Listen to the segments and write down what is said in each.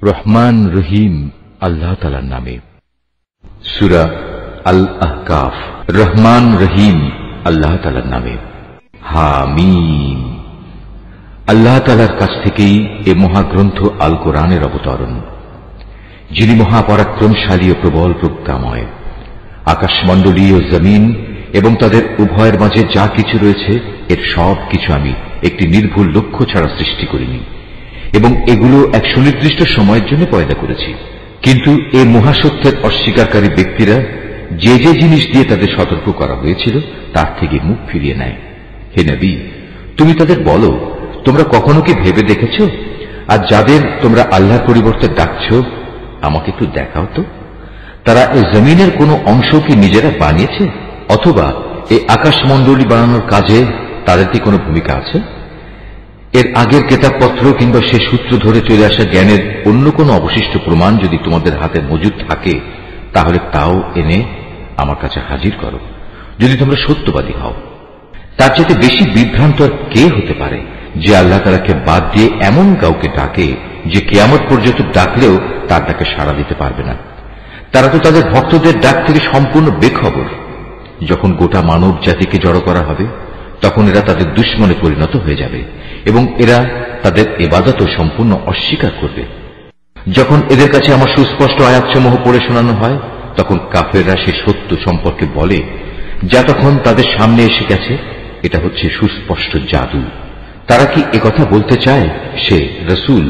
রহমান রহিম আল্লাহ তাআলার নামে। সূরা আল আহকাফ। রহমান রহিম আল্লাহ তাআলার নামে। হামিম। আল্লাহ তাআলার কাছ থেকেই এ মহাগ্রন্থ আল কোরআনের অবতরণ, যিনি মহাপরাক্রমশালী ও প্রবল প্রজ্ঞাময়। আকাশমণ্ডলী ও জমিন এবং তাদের উভয়ের মাঝে যা কিছু রয়েছে, এর সব কিছু আমি একটি নির্ভুল লক্ষ্য ছাড়া সৃষ্টি করিনি, এবং এগুলো এক সুনির্দিষ্ট সময়ের জন্য পয়দা করেছি। কিন্তু এ মহাসত্যের অস্বীকারী ব্যক্তিরা যে যে জিনিস দিয়ে তাদের সতর্ক করা হয়েছিল তার থেকে মুখ ফিরিয়ে নেয়। হে নবী, তুমি তাদের বলো, তোমরা কখনো কি ভেবে দেখেছ, আর যাদের তোমরা আল্লাহর পরিবর্তে ডাকছ, আমাকে একটু দেখাও তো, তারা এই জমিনের কোনো অংশ কি নিজেরা বানিয়েছে, অথবা এই আকাশমণ্ডলী বানানোর কাজে তাদের কি কোনো ভূমিকা আছে? এর আগের কেতাবপত্র কিংবা সে সূত্র ধরে চলে আসা জ্ঞানের অন্য কোনো অবশিষ্ট প্রমাণ যদি তোমাদের হাতে মজুদ থাকে, তাহলে তাও এনে আমার কাছে হাজির করো, যদি তোমরা সত্যবাদী হও। তার চাইতে বেশি বিভ্রান্ত আর কে হতে পারে যে আল্লাহ তাআলাকে বাদ দিয়ে এমন কাউকে ডাকে যে কিয়ামত পর্যন্ত ডাকলেও তার ডাকে সাড়া দিতে পারবে না। তারা তো তাদের ভক্তদের ডাক থেকে সম্পূর্ণ বেখবর। যখন গোটা মানব জাতিকে জড়ো করা হবে, তখন এরা তাদের দুশমনে পরিণত হয়ে যাবে এবং এরা তাদের ইবাদত সম্পূর্ণ অস্বীকার করবে। যখন এদের কাছে আমার সুস্পষ্ট আয়াতসমূহ পড়ে শোনানো হয়, তখন কাফেররা সে সত্য সম্পর্কে বলে যা তখন তাদের সামনে এসে গেছে, এটা হচ্ছে সুস্পষ্ট জাদু। তারা কি একথা বলতে চায় সে রাসূল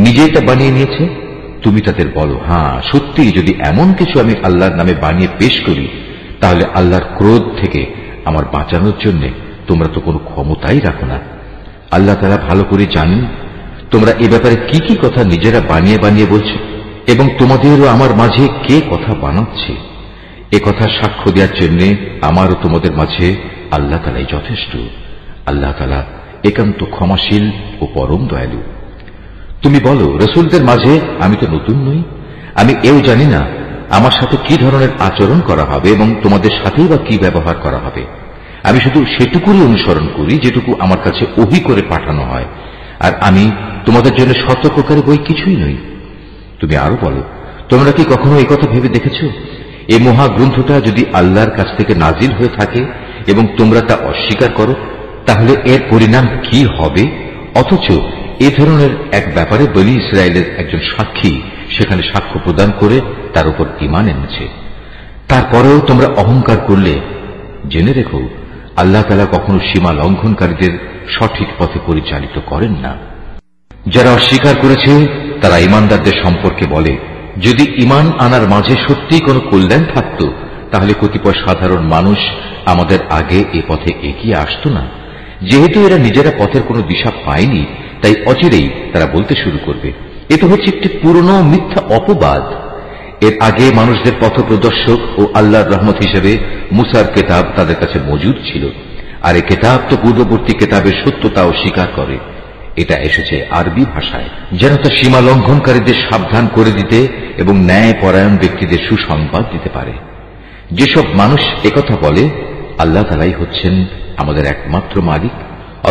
নিজেই তা বানিয়ে নিয়েছে? তুমি তাদের বলো, হ্যাঁ সত্যি, যদি এমন কিছু আমি আল্লাহর নামে বানিয়ে পেশ করি, তাহলে আল্লাহর ক্রোধ থেকে আমার বাঁচানোর জন্য তোমরা তো কোনো ক্ষমতাই রাখো না। আল্লাহ তাআলা ভালো করে জানেন তোমরা এ ব্যাপারে কি কি কথা নিজেরা বানিয়ে বানিয়ে বলছো, এবং তোমাদেরও আমার মাঝে কে কথা বানাচ্ছে। এ কথা সাক্ষ্য দেওয়ার জন্য আমারও তোমাদের মাঝে আল্লাহ তাআলাই যথেষ্ট। আল্লাহ তাআলা একান্ত ক্ষমাশীল ও পরম দয়ালু। তুমি বলো, রাসূলদের মাঝে আমি তো নতুন নই, আমি এও জানি না আমার সাথে কি ধরনের আচরণ করা হবে এবং তোমাদের সাথেই বা কি ব্যবহার করা হবে। আমি শুধু সেটুকুই অনুসরণ করি যেটুকু আমার কাছে ওহী করে পাঠানো হয়, আর আমি তোমাদের জন্য সতর্ককারী বই কিছুই নই। তুমি আরো বলো, তোমরা কি কখনো এই কথা ভেবে দেখেছ, এই মহাগ্রন্থটা যদি আল্লাহর কাছ থেকে নাজিল হয়ে থাকে এবং তোমরা তা অস্বীকার করো, তাহলে এর পরিণাম কি হবে? অথচ এ ধরনের এক ব্যাপারে বনী ইসরায়েলের একজন সাক্ষী সেখানে সাক্ষ্য প্রদান করে তার উপর ঈমান এনেছে। তারপরেও তোমরা অহংকার করলে জেনে রেখো, আল্লাহ তাআলা কখনো সীমা লঙ্ঘনকারীদের সঠিক পথে পরিচালিত করেন না। যারা অস্বীকার করেছে তারা ঈমানদারদের সম্পর্কে বলে, যদি ঈমান আনার মাঝে সত্যিই কোনো কল্যাণ থাকত, তাহলে কতিপয় সাধারণ মানুষ আমাদের আগে এ পথে এগিয়ে আসত না। যেহেতু এরা নিজেরা পথের কোনো দিশা পায়নি, তাই অচিরেই তারা বলতে শুরু করবে, এ তো হচ্ছে একটি পুরনো মিথ্যা অপবাদ। এর আগে মানুষদের পথপ্রদর্শক ও আল্লাহর রহমত হিসেবে মুসার কেতাব তাদের কাছে মজুদ ছিল, আর এই কেতাব তো পূর্ববর্তী কেতাবের সত্যতা অস্বীকার করে। এটা এসেছে আরবি ভাষায়, যেন তা সীমা লঙ্ঘনকারীদের সাবধান করে দিতে এবং ন্যায় পরায়ণ ব্যক্তিদের সুসংবাদ দিতে পারে। যেসব মানুষ একথা বলে আল্লাহ তাআলাই হচ্ছেন আমাদের একমাত্র মালিক,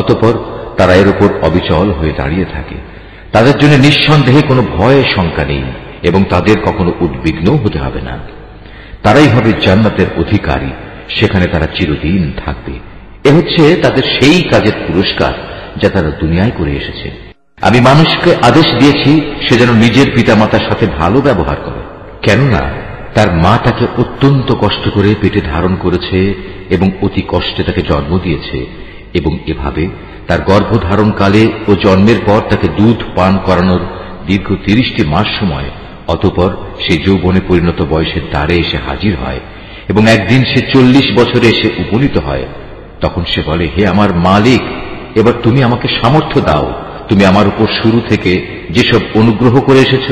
অতঃপর তারা এর উপর অবিচল হয়ে দাঁড়িয়ে থাকে, তাদের জন্য নিঃসন্দেহে কোনো ভয় শঙ্কা নেই এবং তাদের কখনো উদ্বিগ্ন হতে হবে না। তারাই হবে জান্নাতের অধিকারী, সেখানে তারা চিরদিন থাকবে। এ হচ্ছে তাদের সেই কাজের পুরস্কার যা তারা দুনিয়ায় করে এসেছে। আমি মানুষকে আদেশ দিয়েছি সে যেন নিজের পিতামাতার সাথে ভালো ব্যবহার করে, কেননা তার মা তাকে অত্যন্ত কষ্ট করে পেটে ধারণ করেছে এবং অতি কষ্টে তাকে জন্ম দিয়েছে, এবং এভাবে তার গর্ভধারণকালে ও জন্মের পর তাকে দুধ পান করানোর দীর্ঘ 30টি মাস সময়, অতঃপর সে যৌবনে পরিণত বয়সের দ্বারে এসে হাজির হয় এবং একদিন সে 40 বছরে এসে উপনীত হয়। তখন সে বলে, হে আমার মালিক, এবার তুমি আমাকে সামর্থ্য দাও। তুমি আমার উপর শুরু থেকে যেসব অনুগ্রহ করে এসেছ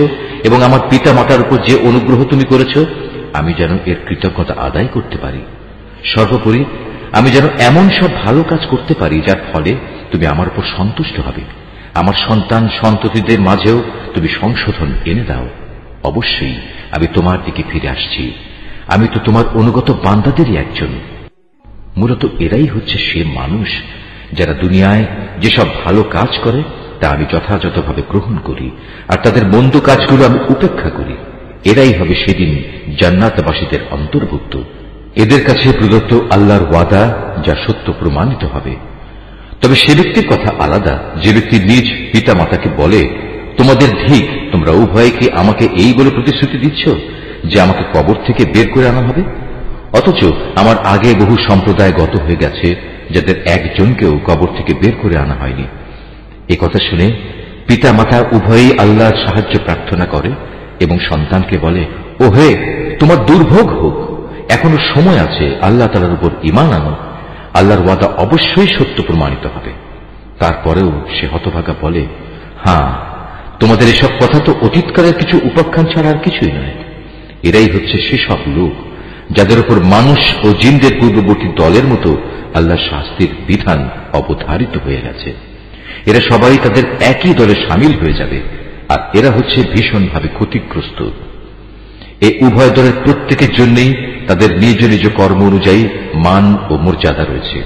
এবং আমার পিতা মাতার উপর যে অনুগ্রহ তুমি করেছ, আমি যেন এর কৃতজ্ঞতা আদায় করতে পারি। সর্বোপরি আমি যেন এমন সব ভালো কাজ করতে পারি যার ফলে তুমি আমার উপর সন্তুষ্ট হবে। আমার সন্তান সন্ততিদের মাঝেও তুমি সংশোধন এনে দাও। অবশ্যই আমি তোমার দিকে ফিরে আসছি, আমি তো তোমার অনুগত বান্দাদেরই একজন। মূলত এরাই হচ্ছে সে মানুষ যারা দুনিয়ায় যেসব ভালো কাজ করে তা আমি যথাযথভাবে গ্রহণ করি, আর তাদের মন্দ কাজগুলো আমি উপেক্ষা করি। এরাই হবে সেদিন জান্নাতবাসীদের অন্তর্ভুক্ত। এদের কাছে প্রদত্ত আল্লাহর ওয়াদা যা সত্য প্রমাণিত হবে। তবে সে ব্যক্তির কথা আলাদা যে ব্যক্তি নিজ পিতা মাতাকে বলে, তোমাদের ঠিক, তোমরা উভয়ে কি আমাকে এই বলে প্রতিশ্রুতি দিচ্ছ যে আমাকে কবর থেকে বের করে আনা হবে, অথচ আমার আগে বহু সম্প্রদায় গত হয়ে গেছে যাদের একজনকেও কবর থেকে বের করে আনা হয়নি। এ কথা শুনে পিতা মাতা উভয়েই আল্লাহর সাহায্য প্রার্থনা করে এবং সন্তানকে বলে, ও হে, তোমার দুর্ভোগ হোক, এখনো সময় আছে, আল্লাহ তাআলার উপর ঈমান আনো, আল্লাহর ওয়াদা অবশ্যই সত্য প্রমাণিত হবে। তারপরেও সে হতভাগা বলে, হ্যাঁ, তোমাদের এসব কথা তো অতীতকালের কিছু উপাখ্যান ছাড়া আর কিছুই নয়। এরাই হচ্ছে সেসব লোক যাদের উপর মানুষ ও জিনদের পূর্ববর্তী দলের মতো আল্লাহর শাস্তির বিধান অবধারিত হয়ে গেছে। এরা সবাই তাদের একই দলে সামিল হয়ে যাবে, আর এরা হচ্ছে ভীষণভাবে ক্ষতিগ্রস্ত। এই উভয় দলের প্রত্যেকের জন্যই তাদের নিজ নিজ কর্ম অনুযায়ী মান ও মর্যাদা রয়েছে।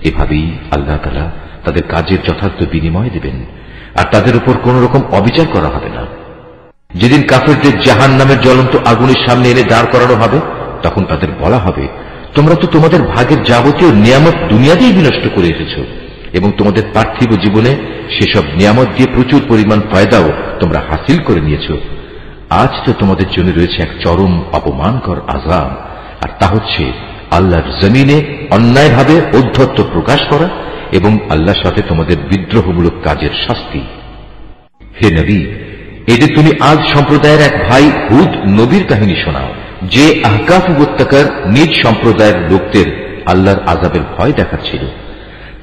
এভাবেই আল্লাহ তাআলা তাদের কাজের যথার্থ বিনিময় দেবেন, আর তাদের উপর কোন রকম অবিচার করা হবে না। যেদিন কাফেরদের জাহান্নামের জ্বলন্ত আগুনের সামনে এনে দাঁড় করানো হবে, তখন তাদের বলা হবে, তোমরা তো তোমাদের ভাগের যাবতীয় নিয়ামত দুনিয়াতেই বিনষ্ট করে এসেছ, এবং তোমাদের পার্থিব জীবনে সেসব নিয়ামত দিয়ে প্রচুর পরিমাণ ফায়দাও তোমরা হাসিল করে নিয়েছ। আজ তো তোমাদের জন্য রয়েছে এক চরম অপমানকর আযাব, আর তা হচ্ছে আল্লাহর জমিনে অন্যায়ভাবে ঔদ্ধত্য প্রকাশ করা এবং আল্লাহর সাথে তোমাদের বিদ্রোহমূলক কাজের শাস্তি। হে নবী, এদের তুমি আজ সম্প্রদায়ের এক ভাই হুদ নবীর কাহিনী শোনাও, যে আহকাফ উপত্যকার নিজ সম্প্রদায়ের লোকদের আল্লাহর আযাবের ভয় দেখাচ্ছিল।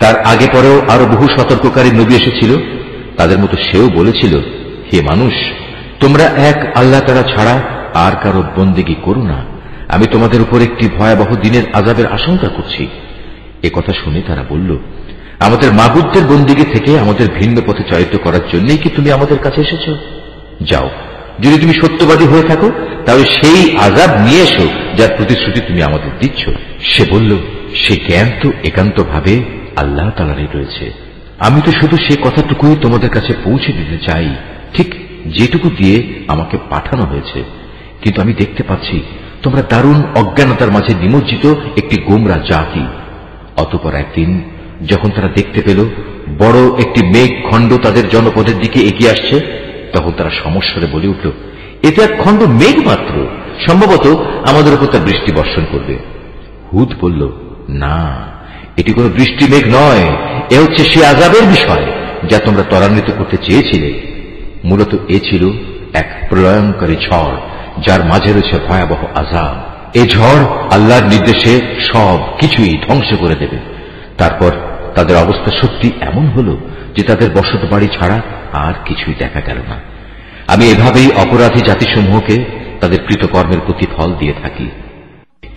তার আগে পরেও আরো বহু সতর্ককারী নবী এসেছিল। তাদের মতো সেও বলেছিল, হে মানুষ, তোমরা এক আল্লাহ তাআলা ছাড়া আর কারো বন্দেগী করো না, আমি তোমাদের উপর একটি ভয়াবহ দিনের আযাবের আশঙ্কা করছি। এ কথা শুনে তারা বলল, আমাদের মাবুদদের বন্দেগী থেকে আমাদের ভিন্ন পথে চালিত করার জন্যই কি তুমি আমাদের কাছে এসেছ? যাও, যদি তুমি সত্যবাদী হয়ে থাকো তাহলে সেই আযাব নিয়ে এসো যার প্রতিশ্রুতি তুমি আমাদের দিচ্ছ। সে বলল, সে জ্ঞান তো একান্তভাবে আল্লাহ তাআলারই রয়েছে। আমি তো শুধু সে কথাটুকুই তোমাদের কাছে পৌঁছে দিতে চাই, ঠিক যেটুকু দিয়ে আমাকে পাঠানো হয়েছে। কিন্তু আমি দেখতে পাচ্ছি তোমরা দারুণ অজ্ঞানতার মাঝে নিমজ্জিত একটি গোমরা জাতি। অতঃপর একদিন যখন তারা দেখতে পেল বড় একটি মেঘ খণ্ড তাদের জনপদের দিকে এগিয়ে আসছে, তখন তারা সমস্বরে বলে উঠল, এটা এক খণ্ড মেঘ মাত্র, সম্ভবত আমাদের উপর তা বৃষ্টি বর্ষণ করবে। হুদ বলল, না, এটি কোন বৃষ্টি মেঘ নয়, এ হচ্ছে সে আযাবের বিষয় যা তোমরা ত্বরান্বিত করতে চেয়েছিলে। মূলত এ ছিল এক প্রলয়ঙ্কারী ঝড়, যার মাঝে রয়েছে ভয়াবহ আযাব। এ ঝড় আল্লাহর নির্দেশে সব কিছুই ধ্বংস করে দেবে। তারপর তাদের অবস্থা সত্যি এমন হল যে তাদের বসত বাড়ি ছাড়া আর কিছুই দেখা গেল না। আমি এভাবেই অপরাধী জাতিসমূহকে তাদের কৃতকর্মের প্রতিফল দিয়ে থাকি।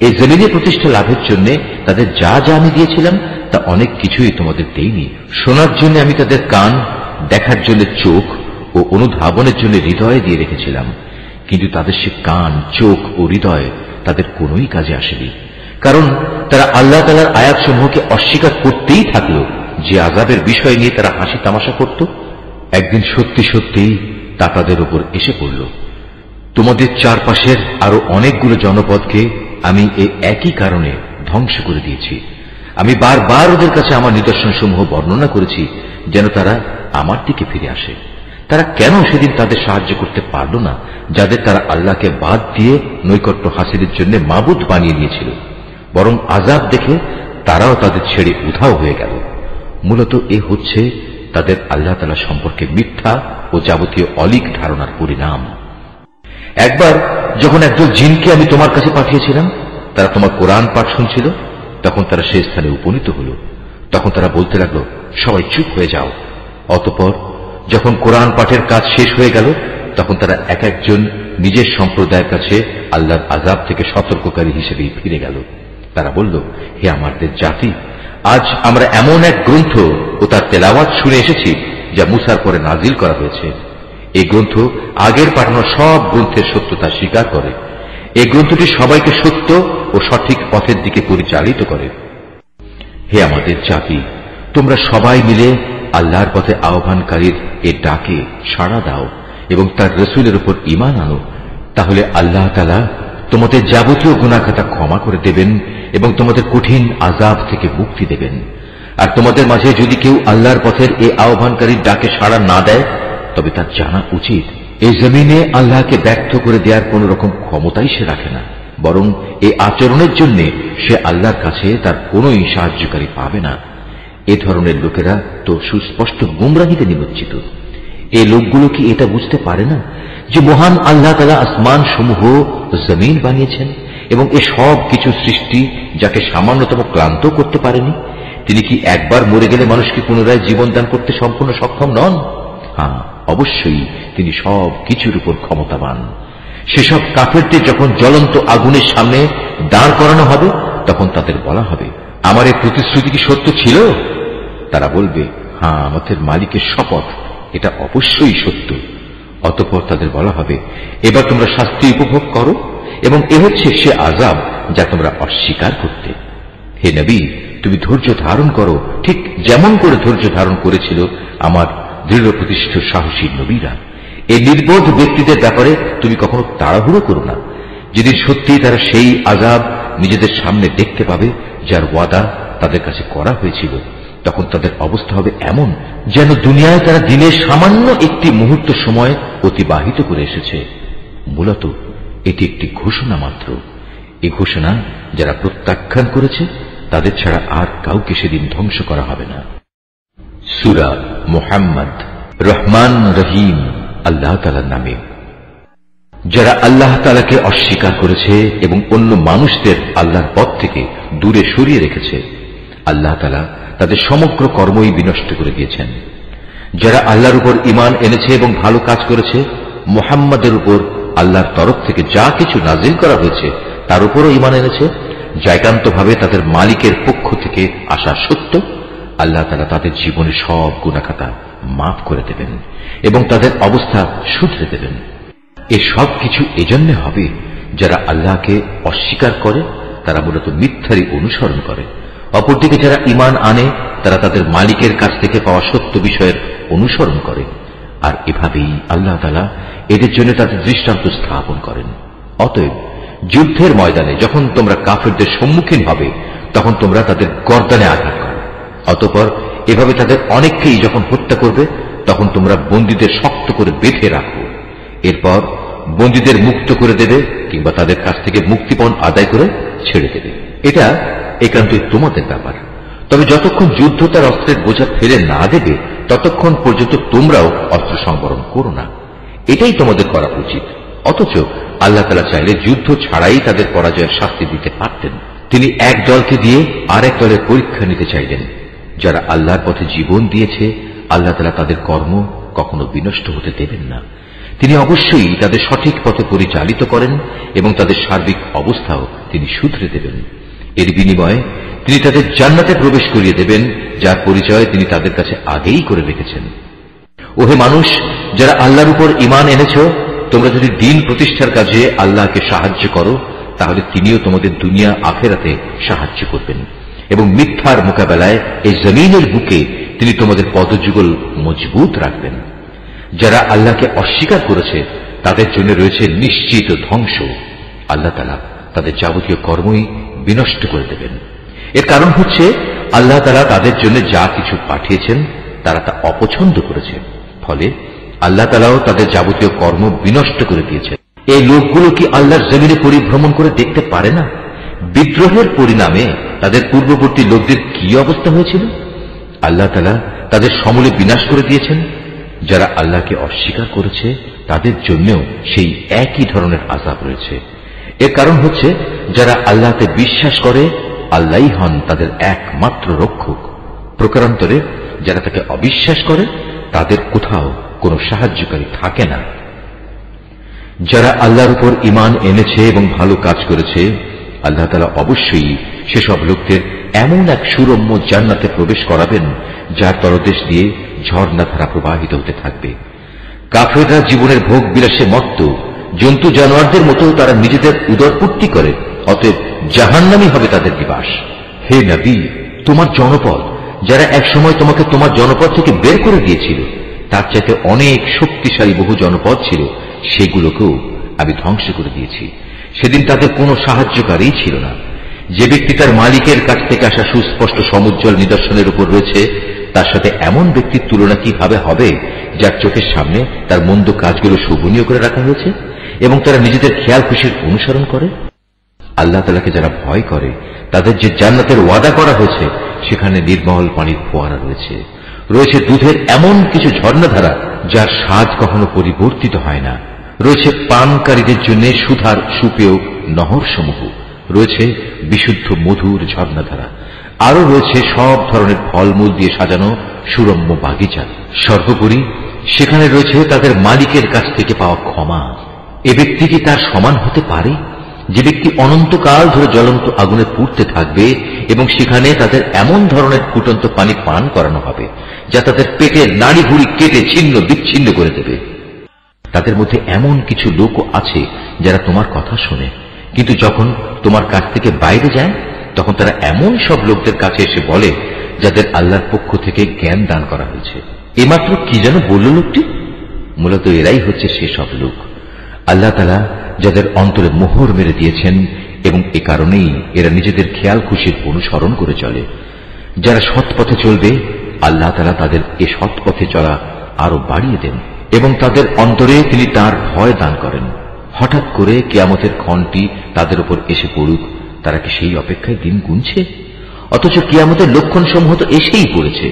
এই জমিনে প্রতিষ্ঠা লাভের জন্য তাদের যা যা আমি দিয়েছিলাম তা অনেক কিছুই তোমাদের দেইনি। শোনার জন্য আমি তাদের কান, দেখার জন্য চোখ ও অনুধাবনের জন্য হৃদয় দিয়ে রেখেছিলাম, কিন্তু তাদের সে কান, চোখ ও হৃদয় তাদের কোনোই কাজে আসেনি, কারণ তারা আল্লাহ তাআলার আয়াতসমূহকে অস্বীকার করতেই থাকলো, যে আযাবের বিষয় নিয়ে তারা হাসি তামাশা করত। একদিন সত্যি সত্যিই তা তাদের উপর এসে পড়ল। তোমাদের চারপাশের আরো অনেকগুলো জনপদকে আমি এই একই কারণে ধ্বংস করে দিয়েছি। আমি বারবার ওদের কাছে আমার নিদর্শনসমূহ বর্ণনা করেছি যেন তারা আমার দিকে ফিরে আসে। তারা কেন সেদিন তাদের সাহায্য করতে পারল না, যাদের তারা আল্লাহকে বাদ দিয়ে নৈকট্য হাসিলের জন্য মাবুদ বানিয়ে নিয়েছিল? বরং আযাব দেখে তারাও তাদের ছেড়ে উধাও হয়ে গেল। মূলত এ হচ্ছে তাদের আল্লাহ তাআলা সম্পর্কে মিথ্যা ও যাবতীয় অলীক ধারণার পরিণাম। একবার যখন একদল জিনকে আমি তোমার কাছে পাঠিয়েছিলাম, তারা তোমার কোরআন পাঠ শুনছিল, তখন তারা সেই স্থানে উপনীত হল। তখন তারা বলতে লাগলো, সবাই চুপ হয়ে যাও। অতঃপর যখন কোরআন পাঠের কাজ শেষ হয়ে গেল, তখন তারা এক একজন নিজের সম্প্রদায়ের কাছে আল্লাহর আযাব থেকে সতর্ককারী হিসেবে ফিরে গেল। তারা বলল, হে আমাদের জাতি, আজ আমরা এমন এক গ্রন্থ ও তার তেলাওয়াত শুনে এসেছি যা মুসার পরে নাজিল করা হয়েছে। এই গ্রন্থ আগের পাঠানো সব গ্রন্থের সত্যতা স্বীকার করে। এই গ্রন্থটি সবাইকে সত্য ও সঠিক পথের দিকে পরিচালিত করে। হে আমাদের জাতি, তোমরা সবাই মিলে আল্লাহর পথে আহ্বানকারীর এ ডাকে সাড়া দাও এবং তার রসুলের উপর ঈমান আনো, তাহলে আল্লাহ তাআলা তোমাদের যাবতীয় গুনাহখাতা ক্ষমা করে দেবেন এবং তোমাদের কঠিন আযাব থেকে মুক্তি দেবেন। আর তোমাদের মাঝে যদি কেউ আল্লাহর পথের এই আহ্বানকারীর ডাকে সাড়া না দেয়, তবে তার জানা উচিত এই জমিনে আল্লাহকে ব্যর্থ করে দেওয়ার কোন রকম ক্ষমতাই সে রাখে না, বরং এই আচরণের জন্য সে আল্লাহর কাছে তার কোনই সাহায্যকারী পাবে না। এ ধরনের লোকেরা তো সুস্পষ্ট গুমরাহিতে নিমজ্জিত। এই লোকগুলো কি এটা বুঝতে পারে না যে মহান আল্লাহ তাআলা আসমান সমূহ জমিন বানিয়েছেন এবং এ সব কিছু সৃষ্টি যাকে সামান্যতম ক্লান্ত করতে পারেনি? তিনি কি একবার মরে গেলে মানুষকে পুনরায় জীবন দান করতে সম্পূর্ণ সক্ষম নন? হ্যাঁ, অবশ্যই তিনি সব কিছুর উপর ক্ষমতাবান। সেসব কাফেরদের যখন জ্বলন্ত আগুনের সামনে দাঁড় করানো হবে, তখন তাদের বলা হবে, আমার এই প্রতিশ্রুতি কি সত্য ছিল? তারা বলবে, হ্যাঁ, আমাদের মালিকের শপথ, এটা অবশ্যই সত্য। অতঃপর তাদের বলা হবে, এবার তোমরা শাস্তি উপভোগ করো এবং এ হচ্ছে সে আযাব যা তোমরা অস্বীকার করতে। হে নবী, তুমি ধৈর্য ধারণ করো, ঠিক যেমন করে ধৈর্য ধারণ করেছিল আমার দৃঢ় প্রতিষ্ঠিত সাহসী নবীরা। এই নির্বোধ ব্যক্তিদের ব্যাপারে তুমি কখনো তাড়াহুড়ো করো না। যেদিন সত্যি তারা সেই আযাব নিজেদের সামনে দেখতে পাবে যার ওয়াদা তাদের কাছে করা হয়েছিল, তখন তাদের অবস্থা হবে এমন যেন দুনিয়ায় তারা দিনের সামান্য একটি মুহূর্ত সময় অতিবাহিত করে এসেছে। মূলত এটি একটি ঘোষণা মাত্র। এই ঘোষণা যারা প্রত্যাখ্যান করেছে তাদের ছাড়া আর কাউকে সেদিন ধ্বংস করা হবে না। সূরা মুহাম্মদ। রহমান রহিম আল্লাহ তাআলার নামে। যারা আল্লাহ তাআলাকে অস্বীকার করেছে এবং অন্য মানুষদের আল্লাহর পথ থেকে দূরে সরিয়ে রেখেছে, আল্লাহ তাআলা তাদের সমগ্র কর্মই বিনষ্ট করে দিয়েছেন। যারা আল্লাহর উপর ঈমান এনেছে এবং ভালো কাজ করেছে, মুহাম্মাদের উপর আল্লাহর তরফ থেকে যা কিছু নাজিল করা হয়েছে তার উপরও ঈমান এনেছে, যা একান্তভাবে তাদের মালিকের পক্ষ থেকে আসা সত্য, আল্লাহ তাআলা তাদের জীবনে সব গুনাহখাতা মাফ করে দেবেন এবং তাদের অবস্থা শুধরে দেবেন। এ সব কিছু এজন্য হবে যারা আল্লাহকে অস্বীকার করে, তারা মূলত মিথ্যারই অনুসরণ করে। অপরদিকে যারা ঈমান আনে, তারা তাদের মালিকের কাছ থেকে পাওয়া সত্য বিষয়ের অনুসরণ করে। আর এভাবেই আল্লাহ তাআলা এদের জন্য তাদের দৃষ্টান্ত স্থাপন করেন। অতএব যুদ্ধের ময়দানে যখন তোমরা কাফেরদের সম্মুখীন হবে, তখন তোমরা তাদের গর্দানে আঘাত করো। অতঃপর এভাবে তাদের অনেককেই যখন হত্যা করবে, তখন তোমরা বন্দীদের শক্ত করে বেঁধে রাখো। এরপর বন্দীদের মুক্ত করে দেবে কিংবা তাদের কাছ থেকে মুক্তিপণ আদায় করে ছেড়ে দেবে। এটা একান্তই তোমাদের ব্যাপার। তবে যতক্ষণ যুদ্ধ তার অস্ত্রের বোঝা ফেলে না দেবে, ততক্ষণ পর্যন্ত তোমরাও অস্ত্র সংবরণ করো না। এটাই তোমাদের করা উচিত। অথচ আল্লাহ তাআলা চাইলে যুদ্ধ ছাড়াই তাদের পরাজয়ের শাস্তি দিতে পারতেন। তিনি এক দলকে দিয়ে আরেক দলের পরীক্ষা নিতে চাইলেন। যারা আল্লাহর পথে জীবন দিয়েছে, আল্লাহ তাআলা তাদের কর্ম কখনো বিনষ্ট হতে দেবেন না। তিনি অবশ্যই তাদের সঠিক পথে পরিচালিত করেন এবং তাদের সার্বিক অবস্থাও তিনি শুধরে দেবেন। এর বিনিময়ে তিনি তাদের জান্নাতে প্রবেশ করিয়ে দেবেন, যার পরিচয় তিনি তাদের কাছে আগেই করে রেখেছেন। ওহে মানুষ, যারা আল্লাহর উপর ঈমান এনেছ, তোমরা যদি দ্বীন প্রতিষ্ঠার কাজে আল্লাহকে সাহায্য করো, তাহলে তিনিও তোমাদের দুনিয়া আখিরাতে সাহায্য করবেন এবং মিথ্যার মোকাবেলায় এই জমিনের বুকে তিনি তোমাদের পদযুগল মজবুত রাখবেন। যারা আল্লাহকে অস্বীকার করেছে, তাদের জন্য রয়েছে নিশ্চিত ধ্বংস। আল্লাহ তাআলা তাদের যাবতীয় কর্মই বিনষ্ট করে দেবেন। এর কারণ হচ্ছে আল্লাহ তাআলা তাদের জন্য যা কিছু পাঠিয়েছেন তারা তা অপছন্দ করেছে, ফলে আল্লাহ তাআলাও তাদের যাবতীয় কর্ম বিনষ্ট করে দিয়েছেন। এই লোকগুলো কি আল্লাহর জমিনে পরিভ্রমণ করে দেখতে পারে না? বিদ্রোহের পরিণামে তাদের পূর্ববর্তী লোকদের কি অবস্থা হয়েছিল? আল্লাহ তাআলা তাদের সমূলে বিনাশ করে দিয়েছেন। যারা আল্লাহকে অস্বীকার করেছে, তাদের জন্যও সেই একই ধরনের আযাব রয়েছে। এর কারণ হচ্ছে যারা আল্লাহতে বিশ্বাস করে, আল্লাহই হন তাদের একমাত্র রক্ষক। প্রকারান্তরে যারা তাকে অবিশ্বাস করে, তাদের কোথাও কোনো সাহায্যকারী থাকে না। যারা আল্লাহর উপর ঈমান এনেছে এবং ভালো কাজ করেছে, আল্লাহ তাআলা অবশ্যই সেসব লোকদের এমন এক সুরম্য জান্নাতে প্রবেশ করাবেন, যার তলদেশ দিয়ে ঝর্ণাধারা প্রবাহিত হতে থাকবে। কাফেররা জীবনের ভোগ বিলাসে মত্ত, জন্তু জানোয়ারদের মতো তারা নিজেদের উদরপূর্তি করে। অতএব জাহান্নামই হবে তাদের নিবাস। হে নবী, তোমার জনপদ যারা একসময় তোমাকে তোমার জনপদ থেকে বের করে দিয়েছিল তার চাইতে অনেক শক্তিশালী বহু জনপদ ছিল, সেগুলোকেও আমি ধ্বংস করে দিয়েছি। সেদিন তাদের কোনো সাহায্যকারী ছিল না। যে ব্যক্তি তার মালিকের কাছ থেকে আসা সুস্পষ্ট সমুজ্জ্বল নিদর্শনের উপর রয়েছে, তার সাথে এমন ব্যক্তির তুলনা কিভাবে হবে যার চোখের সামনে তার মন্দ কাজগুলো শোভনীয় করে রাখা হয়েছে এবং তারা নিজেদের খেয়াল খুশির অনুসরণ করে? আল্লাহ তাআলাকে যারা ভয় করে তাদের যে জান্নাতের ওয়াদা করা হয়েছে সেখানে নির্মল পানির ফোয়ারা রয়েছে, রয়েছে দুধের এমন কিছু ঝর্ণাধারা যার স্বাদ কখনো পরিবর্তিত হয় না, রয়েছে পানকারীদের জন্য সুধার সুপেয় নহর সমূহ, রয়েছে বিশুদ্ধ মধুর ঝর্ণাধারা, আরো রয়েছে সব ধরনের ফলমূল দিয়ে সাজানো সুরম্য বাগিচা। সর্বোপরি সেখানে রয়েছে তাদের মালিকের কাছ থেকে পাওয়া ক্ষমা। এ ব্যক্তি কি তার সমান হতে পারে যে ব্যক্তি অনন্তকাল ধরে জ্বলন্ত আগুনে পুড়তে থাকবে এবং সেখানে তাদের এমন ধরনের ফুটন্ত পানি পান করানো হবে যা তাদের পেটের নাড়ি ভুড়ি কেটে ছিন্ন বিচ্ছিন্ন করে দেবে? তাদের মধ্যে এমন কিছু লোকও আছে যারা তোমার কথা শোনে, কিন্তু যখন তোমার কাছ থেকে বাইরে যায় তখন তারা এমন সব লোকদের কাছে এসে বলে যাদের আল্লাহর পক্ষ থেকে জ্ঞান দান করা হয়েছে। এমাত্র কি যেন বলল লোকটি? মূলত এরাই হচ্ছে সেসব লোক আল্লাহ তাআলা যাদের অন্তরে মোহর মেরে দিয়েছেন এবং এ কারণেই এরা নিজেদের খেয়াল খুশির অনুসরণ করে চলে। যারা সৎ পথে চলবে আল্লাহ তাআলা তাদের এ সৎ পথে চলা আরো বাড়িয়ে দেন এবং তাদের অন্তরে তিনি তার ভয় দান করেন। হঠাৎ করে কিয়ামতের ক্ষণটি তাদের উপর এসে পড়ুক, তারা কি সেই অপেক্ষায় দিন গুনছে? অথচ কিয়ামতের লক্ষণ সমূহ তো এসেই পড়েছে।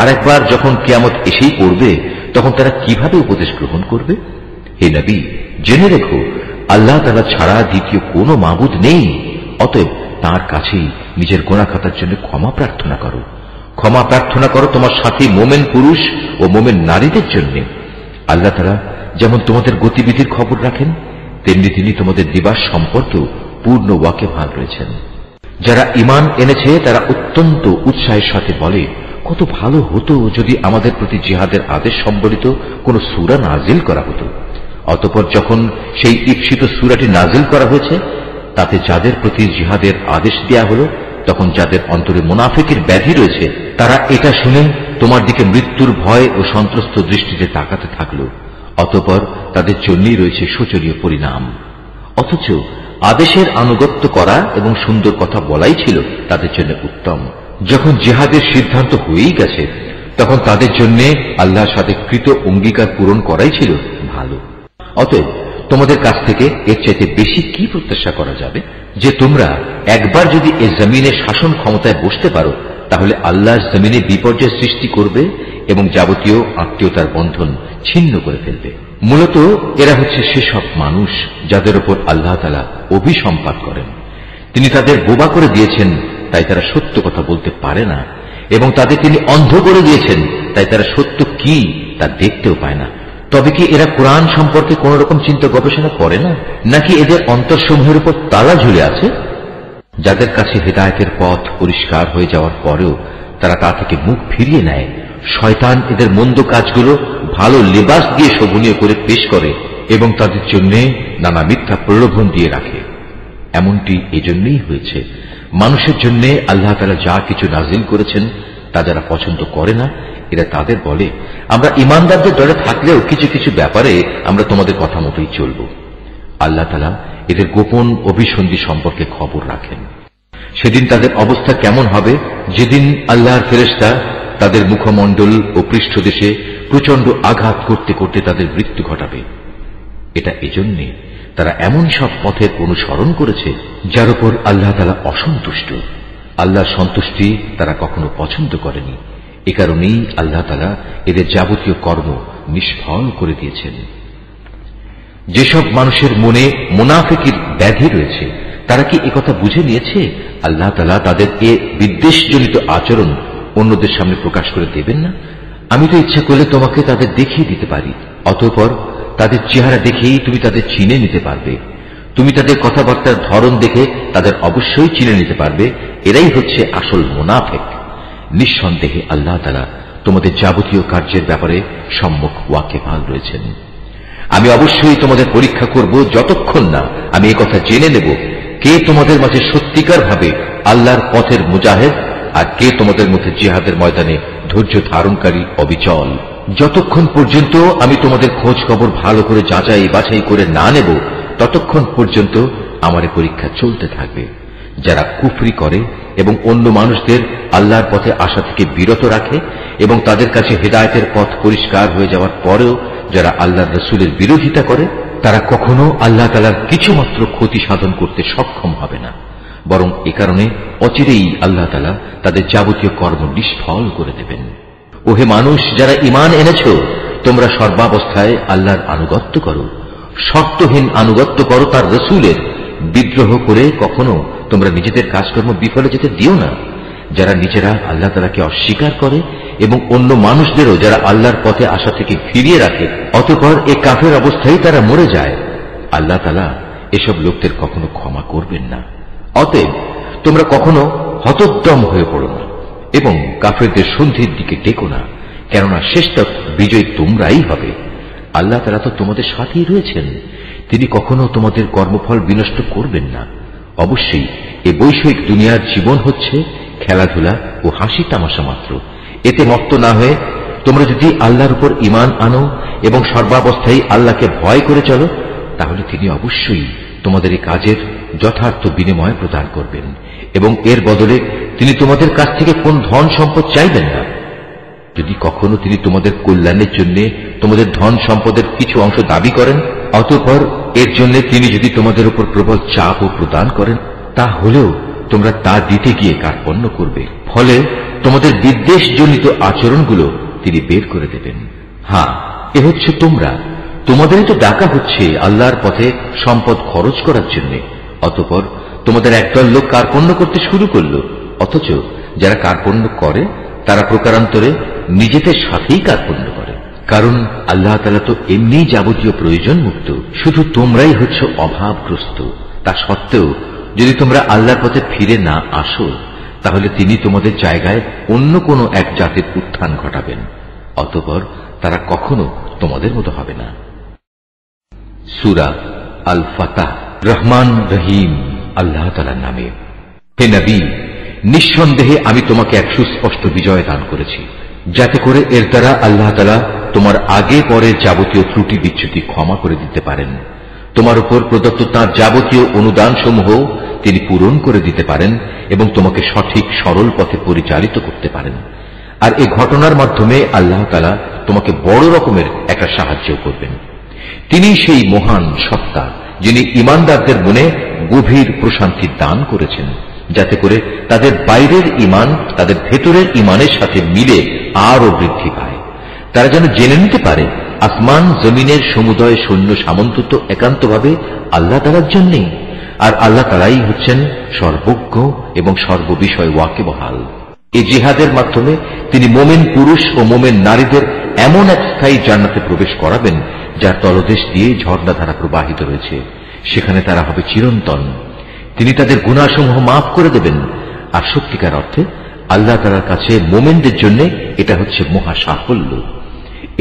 আর একবার যখন কিয়ামত এসেই পড়বে তখন তারা কিভাবে উপদেশ গ্রহণ করবে? হে নবী, জেনে রেখো আল্লাহ তাআলা ছাড়া দ্বিতীয় কোনো মাবুদ নেই। অতএব তার কাছেই নিজের গুনাহ খাতার জন্য ক্ষমা প্রার্থনা করো। ক্ষমা প্রার্থনা করো তোমার সাথী মোমেন পুরুষ ও মোমেন নারীদের জন্য। আল্লাহ তাআলা যেমন তোমাদের গতিবিধির খবর রাখেন, তেমনি তিনি তোমাদের দিবাস সম্পর্কেও পূর্ণ ওয়াকিবহাল রয়েছেন। যারা ঈমান এনেছে তারা অত্যন্ত উৎসাহের সাথে বলে, কত ভালো হতো যদি আমাদের প্রতি জিহাদের আদেশ সম্বলিত কোন সূরা নাজিল করা হতো। অতঃপর যখন সেই ঈপ্সিত সূরাটি নাজিল করা হয়েছে তাতে যাদের প্রতি জিহাদের আদেশ দেয়া হলো, তখন যাদের অন্তরে মুনাফিকের ব্যাধি রয়েছে তারা এটা শুনে তোমার দিকে মৃত্যুর ভয় ও সন্ত্রস্ত দৃষ্টিতে তাকাতে থাকলো। অতঃপর তাদের জন্যই রয়েছে শোচনীয় পরিণাম। অথচ আদেশের আনুগত্য করা এবং সুন্দর কথা বলাই ছিল তাদের জন্য উত্তম। যখন জিহাদের সিদ্ধান্ত হয়েই গেছে তখন তাদের জন্য আল্লাহর সাথে কৃত অঙ্গীকার পূরণ করাই ছিল ভালো। অতএব তোমাদের কাছ থেকে এর চাইতে বেশি কি প্রত্যাশা করা যাবে? যে তোমরা একবার যদি এ জমিনের শাসন ক্ষমতায় বসতে পারো তাহলে আল্লাহর জমিনে বিপর্যয় সৃষ্টি করবে এবং যাবতীয় আত্মীয়তার বন্ধন ছিন্ন করে ফেলবে। মূলত এরা হচ্ছে সেসব মানুষ যাদের উপর আল্লাহ তাআলা অভিসম্পাত করেন। তিনি তাদের বোবা করে দিয়েছেন, তাই তারা সত্য কথা বলতে পারে না, এবং তাদের তিনি অন্ধ করে দিয়েছেন, তাই তারা সত্য কি তা দেখতেও পায় না। তবে কি এরা কোরআন সম্পর্কে কোন রকম চিন্তা গবেষণা করে না? নাকি এদের অন্তরসমূহের উপর তালা ঝুলে আছে? যাদের কাছে হেদায়েতের পথ পরিষ্কার হয়ে যাওয়ার পরেও তারা তা থেকে মুখ ফিরিয়ে নেয়, শয়তান এদের মন্দ কাজগুলো ভালো লেবাস দিয়ে শোভনীয় করে পেশ করে এবং তাদের জন্য নানা মিথ্যা প্রলোভন দিয়ে রাখে। এমনটি এজন্যই হয়েছে, মানুষের জন্য আল্লাহ তাআলা যা কিছু নাজিল করেছেন তা যারা পছন্দ করে না, এরা তাদের বলে, আমরা ঈমানদারদের দলে থাকলেও কিছু কিছু ব্যাপারে আমরা তোমাদের কথা মতোই চলব। আল্লাহ তাআলা এদের গোপন অভিসন্ধি সম্পর্কে খবর রাখেন। সেদিন তাদের অবস্থা কেমন হবে, যেদিন আল্লাহর ফেরেশতা তাদের মুখমণ্ডল ও পৃষ্ঠদেশে প্রচন্ড আঘাত করতে করতে তাদের মৃত্যু ঘটাবে। এটা এজন্যে তারা এমন সব পথের অনুসরণ করেছে যার উপর আল্লাহ তাআলা অসন্তুষ্ট। আল্লাহর সন্তুষ্টি তারা কখনো পছন্দ করেনি। এ কারণেই আল্লাহ তাআলা এদের যাবতীয় কর্ম নিষ্ফল করে দিয়েছেন। যেসব মানুষের মনে মুনাফিকের ব্যাধি রয়েছে তারা কি একথা বুঝে নিয়েছে আল্লাহ তাআলা তাদের এ বিদ্বেষজনিত আচরণ অন্যদের সামনে প্রকাশ করে দেবেন না? আমি তো ইচ্ছা করলে তোমাকে তাদের দেখিয়ে দিতে পারি, অতঃপর তাদের চেহারা দেখেই তুমি তাদের চিনে নিতে পারবে। তুমি তাদের কথাবার্তার ধরন দেখে তাদের অবশ্যই চিনে নিতে পারবে এরাই হচ্ছে আসল মুনাফিক। নিঃসন্দেহে আল্লাহ তাআলা তোমাদের যাবতীয় কার্যের ব্যাপারে সম্মুখ ওয়াকিবহাল রয়েছেন। আমি অবশ্যই তোমাদের পরীক্ষা করব যতক্ষণ না আমি এই কথা জেনে নেব কে তোমাদের মাঝে সত্যিকার ভাবে আল্লাহর পথের মুজাহিদ আর কে তোমাদের মধ্যে জিহাদের ময়দানে ধৈর্য ধারণকারী অবিচল? যতক্ষণ পর্যন্ত আমি তোমাদের খোঁজ খবর ভালো করে যাচাই বাছাই করে না নেব, ততক্ষণ পর্যন্ত আমার পরীক্ষা চলতে থাকবে। যারা কুফরি করে এবং অন্য মানুষদের আল্লাহর পথে আসা থেকে বিরত রাখে এবং তাদের কাছে হেদায়েতের পথ পরিষ্কার হয়ে যাওয়ার পরেও যারা আল্লাহর রাসূলের বিরোধিতা করে, তারা কখনো আল্লাহ তাআলার কিছুমাত্র ক্ষতি সাধন করতে সক্ষম হবে না, বরং এ কারণে অচিরেই আল্লাহ তাআলা তাদের যাবতীয় কর্ম নিষ্ফল করে দেবেন। ওহে মানুষ, যারা ঈমান এনেছ, তোমরা সর্বাবস্থায় আল্লাহর আনুগত্য করো, শর্তহীন আনুগত্য করো তার রাসূলের। বিদ্রোহ করে কখনো তোমরা নিজেদের কাজকর্ম বিফলে যেতে দিও না। যারা নিজেরা আল্লাহ তাআলাকে অস্বীকার করে এবং অন্য মানুষদেরও যারা আল্লাহর পথে আসা থেকে ফিরিয়ে রাখে, অতঃপর এ কাফের অবস্থায় তারা মরে যায়, আল্লাহ তাআলা এসব লোকদের কখনো ক্ষমা করবেন না। অতএব তোমরা কখনো হতোদ্যম হয়ে পড়ো না এবং কাফেরদের সন্ধির দিকে টেকো না, কেননা শেষতক বিজয়ী তোমরাই হবে। আল্লাহ তাআলা তো তোমাদের সাথেই রয়েছেন, তিনি কখনো তোমাদের কর্মফল বিনষ্ট করবেন না। অবশ্যই এ বৈষয়িক দুনিয়ার জীবন হচ্ছে খেলাধুলা ও হাসি তামাশা মাত্র। এতে মত্ত না হয়ে তোমরা যদি আল্লাহর উপর ঈমান আনো এবং সর্বাবস্থায় আল্লাহকে ভয় করে চলো, তাহলে তিনি অবশ্যই তোমাদের এই কাজের যথার্থ বিনিময় প্রদান করবেন এবং এর বদলে তিনি তোমাদের কাছ থেকে কোন ধন সম্পদ চাইবেন না। যদি কখনো তিনি তোমাদের কল্যাণের জন্য তোমাদের ধন সম্পদের কিছু অংশ দাবি করেন, অতঃপর এর জন্য তিনি যদি তোমাদের উপর প্রবল চাপও প্রদান করেন, তাহলেও তোমরা তা দিতে গিয়ে কার্পণ্য করবে, ফলে তোমাদের বিদ্বেষজনিত আচরণগুলো তিনি বের করে দেবেন। হ্যাঁ, এ হচ্ছে তোমরা, তোমাদেরই তো ডাকা হচ্ছে আল্লাহর পথে সম্পদ খরচ করার জন্য, অতঃপর তোমাদের একদল লোক কার্পণ্য করতে শুরু করল। অথচ যারা কার্পণ্য করে তারা প্রকারান্তরে নিজেদের সাথেই কার্পণ্য করে, কারণ আল্লাহ তাআলা তো এমনি যাবতীয় প্রয়োজন মুক্ত, শুধু তোমরাই হচ্ছ অভাবগ্রস্ত। তা সত্ত্বেও যদি তোমরা আল্লাহর পথে ফিরে না আসো, তাহলে তিনি তোমাদের জায়গায় অন্য কোনো এক জাতির উত্থান ঘটাবেন, অতঃপর তারা কখনো তোমাদের মতো হবে না। সূরা আল ফাতহ। রহমান রহিম আল্লাহ তাআলার নামে। হে নবী, নিঃসন্দেহে আমি তোমাকে এক সুস্পষ্ট বিজয় দান করেছি, যাতে করে এর দ্বারা আল্লাহ তাআলা তোমার আগে পরে যাবতীয় ত্রুটি বিচ্যুতি ক্ষমা করে দিতে পারেন। তোমার উপর প্রদত্ত তাঁর যাবতীয় অনুদান সমূহ তিনি পূরণ করে দিতে পারেন এবং তোমাকে সঠিক সরল পথে পরিচালিত করতে পারেন। আর এই ঘটনার মাধ্যমে আল্লাহ তাআলা তোমাকে বড় রকমের একটা সাহায্য করবেন। তিনি সেই মহান সত্তা যিনি ঈমানদারদের মনে গভীর প্রশান্তি দান করেছেন, যাতে করে তাদের বাইরের ঈমান তাদের ভেতরের ঈমানের সাথে মিলে আরো বৃদ্ধি পায়। তারা যেন জেনে নিতে পারে আসমান জমিনের সমুদয় সৈন্য সামন্ত তো একান্তভাবে আল্লাহ তাআলার জন্যই, আর আল্লাহ তাআলাই হচ্ছেন সর্বজ্ঞ এবং সর্ববিষয় ওয়াকিবহাল। এই জিহাদের মাধ্যমে তিনি মোমেন পুরুষ ও মোমেন নারীদের এমন এক স্থায়ী জান্নাতে প্রবেশ করাবেন যার তলদেশ দিয়ে ঝর্ণাধারা প্রবাহিত রয়েছে, সেখানে তারা হবে চিরন্তন। তিনি তাদের গুনাহসমূহ মাফ করে দেবেন। আর সত্যিকার অর্থে আল্লাহ তাআলার কাছে মোমেনদের জন্য এটা হচ্ছে মহা সাফল্য।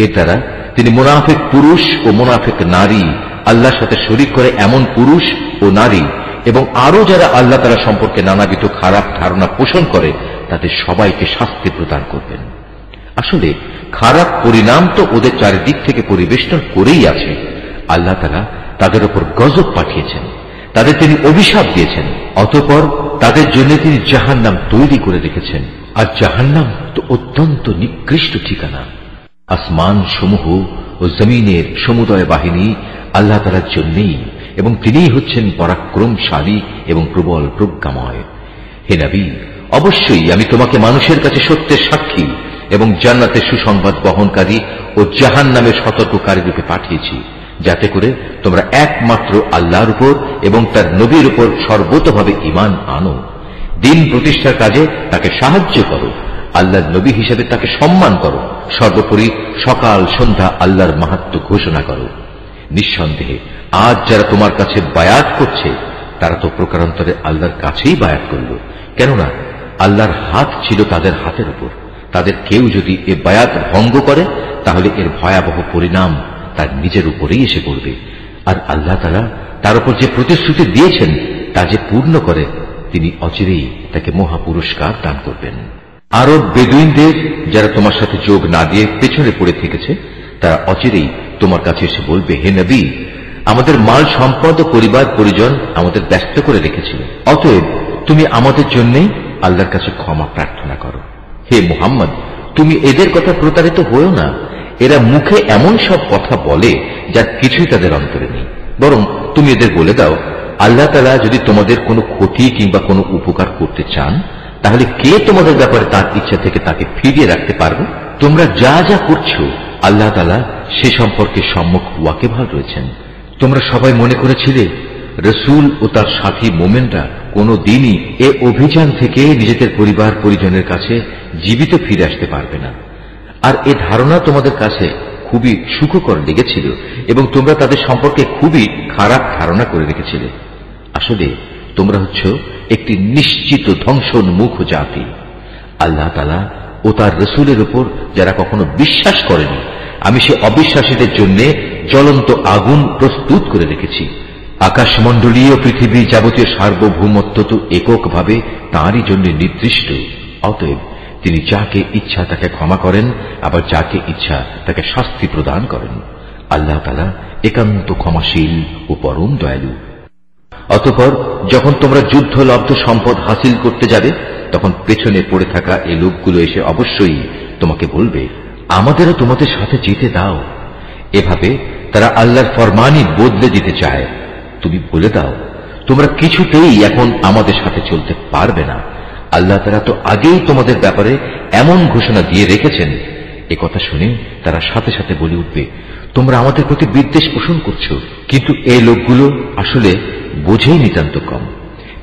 এর দ্বারা তিনি মুনাফিক পুরুষ ও মুনাফিক নারী, আল্লাহর সাথে শরীক করে এমন পুরুষ ও নারী এবং আরো যারা আল্লাহ তাআলা সম্পর্কে নানাবিধ খারাপ ধারণা পোষণ করে, তাদের সবাইকে শাস্তি প্রদান করবেন। আসলে খারাপ পরিণাম তো ওদের চারিদিক থেকে পরিবেষ্টন করেই আছে। আল্লাহ তাআলা তাদের উপর গজব পাঠিয়েছেন, তাদের তিনি অভিশাপ দিয়েছেন, অতঃপর তাদের জন্য তিনি জাহান্নাম তৈরি করে রেখেছেন। আর জাহান্নাম তো অত্যন্ত নিকৃষ্ট ঠিকানা। আসমান সমূহ ও জমিনের সমুদয় বাহিনী আল্লাহ তাআলার জন্যই এবং তিনিই হচ্ছেন পরাক্রমশালী এবং প্রবল প্রজ্ঞাময়। হে নবী, অবশ্যই আমি তোমাকে মানুষের কাছে সত্যের সাক্ষী এবং জান্নাতের সুসংবাদ বহনকারী ও জাহান্নামের সতর্ককারী রূপে পাঠিয়েছি, যাতে করে তোমরা একমাত্র আল্লাহর উপর এবং তার নবীর উপর সর্বতভাবে ঈমান আনো, দিন প্রতিষ্ঠার কাজে তাকে সাহায্য করো, আল্লাহর নবী হিসেবে তাকে সম্মান করো, সর্বোপরি সকাল সন্ধ্যা আল্লাহর মাহাত্ম্য ঘোষণা করো। নিঃসন্দেহে আজ যারা তোমার কাছে বায়াত করছে, তারা তো প্রকারান্তরে আল্লাহর কাছেই বায়াত করল, কেননা আল্লাহর হাত ছিল তাদের হাতের উপর। তাদের কেউ যদি এ বায়াত ভঙ্গ করে, তাহলে এর ভয়াবহ পরিণাম তার নিজের উপরেই এসে পড়বে। আর আল্লাহ তাআলা তার উপর যে প্রতিশ্রুতি দিয়েছেন তা যে পূর্ণ করে, তিনি অচিরেই তাকে মহা পুরস্কার দান করবেন। আরব বেদুইনদের যারা তোমার সাথে যোগ না দিয়ে পেছনে পড়ে থেকেছে, তারা অচিরেই তোমার কাছে এসে বলবে, হে নবী, আমাদের মাল সম্পদ ও পরিবার পরিজন আমাদের ব্যস্ত করে রেখেছিল, অতএব তুমি আমাদের জন্যই আল্লাহর কাছে ক্ষমা প্রার্থনা করো। হে মুহাম্মদ, তুমি এদের কথা প্রতারিত হয়েও না। এরা মুখে এমন সব কথা বলে যার কিছুই তাদের অন্তরে নেই। বরং তুমি এদের বলে দাও, আল্লাহ তাআলা যদি তোমাদের কোনো ক্ষতি কিংবা কোনো উপকার করতে চান, তাহলে কে তোমাদের ব্যাপারে তার ইচ্ছা থেকে তাকে ফিরিয়ে রাখতে পারবে? তোমরা যা যা করছো আল্লাহ তাআলা সে সম্পর্কে সম্যক ওয়াকিবহাল রয়েছেন। তোমরা সবাই মনে করেছিলে রসুল ও তার সাথী মোমেনরা কোনো দিনই এ অভিযান থেকে নিজেদের পরিবার পরিজনের কাছে জীবিত ফিরে আসতে পারবে না, আর এ ধারণা তোমাদের কাছে খুবই সুখকর লেগেছিল এবং তোমরা তাদের সম্পর্কে খুবই খারাপ ধারণা করে রেখেছিলে। আসলে তোমরা হচ্ছ একটি নিশ্চিত ধ্বংসোন্মুখ জাতি। আল্লাহ তাআলা ও তার রসুলের উপর যারা কখনো বিশ্বাস করেনি, আমি সে অবিশ্বাসীদের জন্য জ্বলন্ত আগুন প্রস্তুত করে রেখেছি। আকাশমণ্ডলীয় পৃথিবী যাবতীয় সার্বভৌমত্ব তো এককভাবে তাঁরই জন্য নির্দিষ্ট। অতএব তিনি যাকে ইচ্ছা তাকে ক্ষমা করেন, আবার যাকে ইচ্ছা তাকে শাস্তি প্রদান করেন। আল্লাহ তাআলা একান্ত ক্ষমাশীল ও পরম দয়ালু। অতঃপর যখন তোমরা যুদ্ধলব্ধ সম্পদ হাসিল করতে যাবে, তখন পেছনে পড়ে থাকা এই লোকগুলো এসে অবশ্যই তোমাকে বলবে, আমাদেরও তোমাদের সাথে যেতে দাও। এভাবে তারা আল্লাহর ফরমানই বদলে দিতে চায়। তুমি বলে দাও, তোমরা কিছুতেই এখন আমাদের সাথে চলতে পারবে না। আল্লাহ তাআলা তো আগেই তোমাদের ব্যাপারে এমন ঘোষণা দিয়ে রেখেছেন। এ কথা শুনে তারা সাথে সাথে বলে উঠবে, তোমরা আমাদের প্রতি বিদ্বেষ পোষণ করছো। কিন্তু এই লোকগুলো আসলে বোঝেই নিতান্ত কম।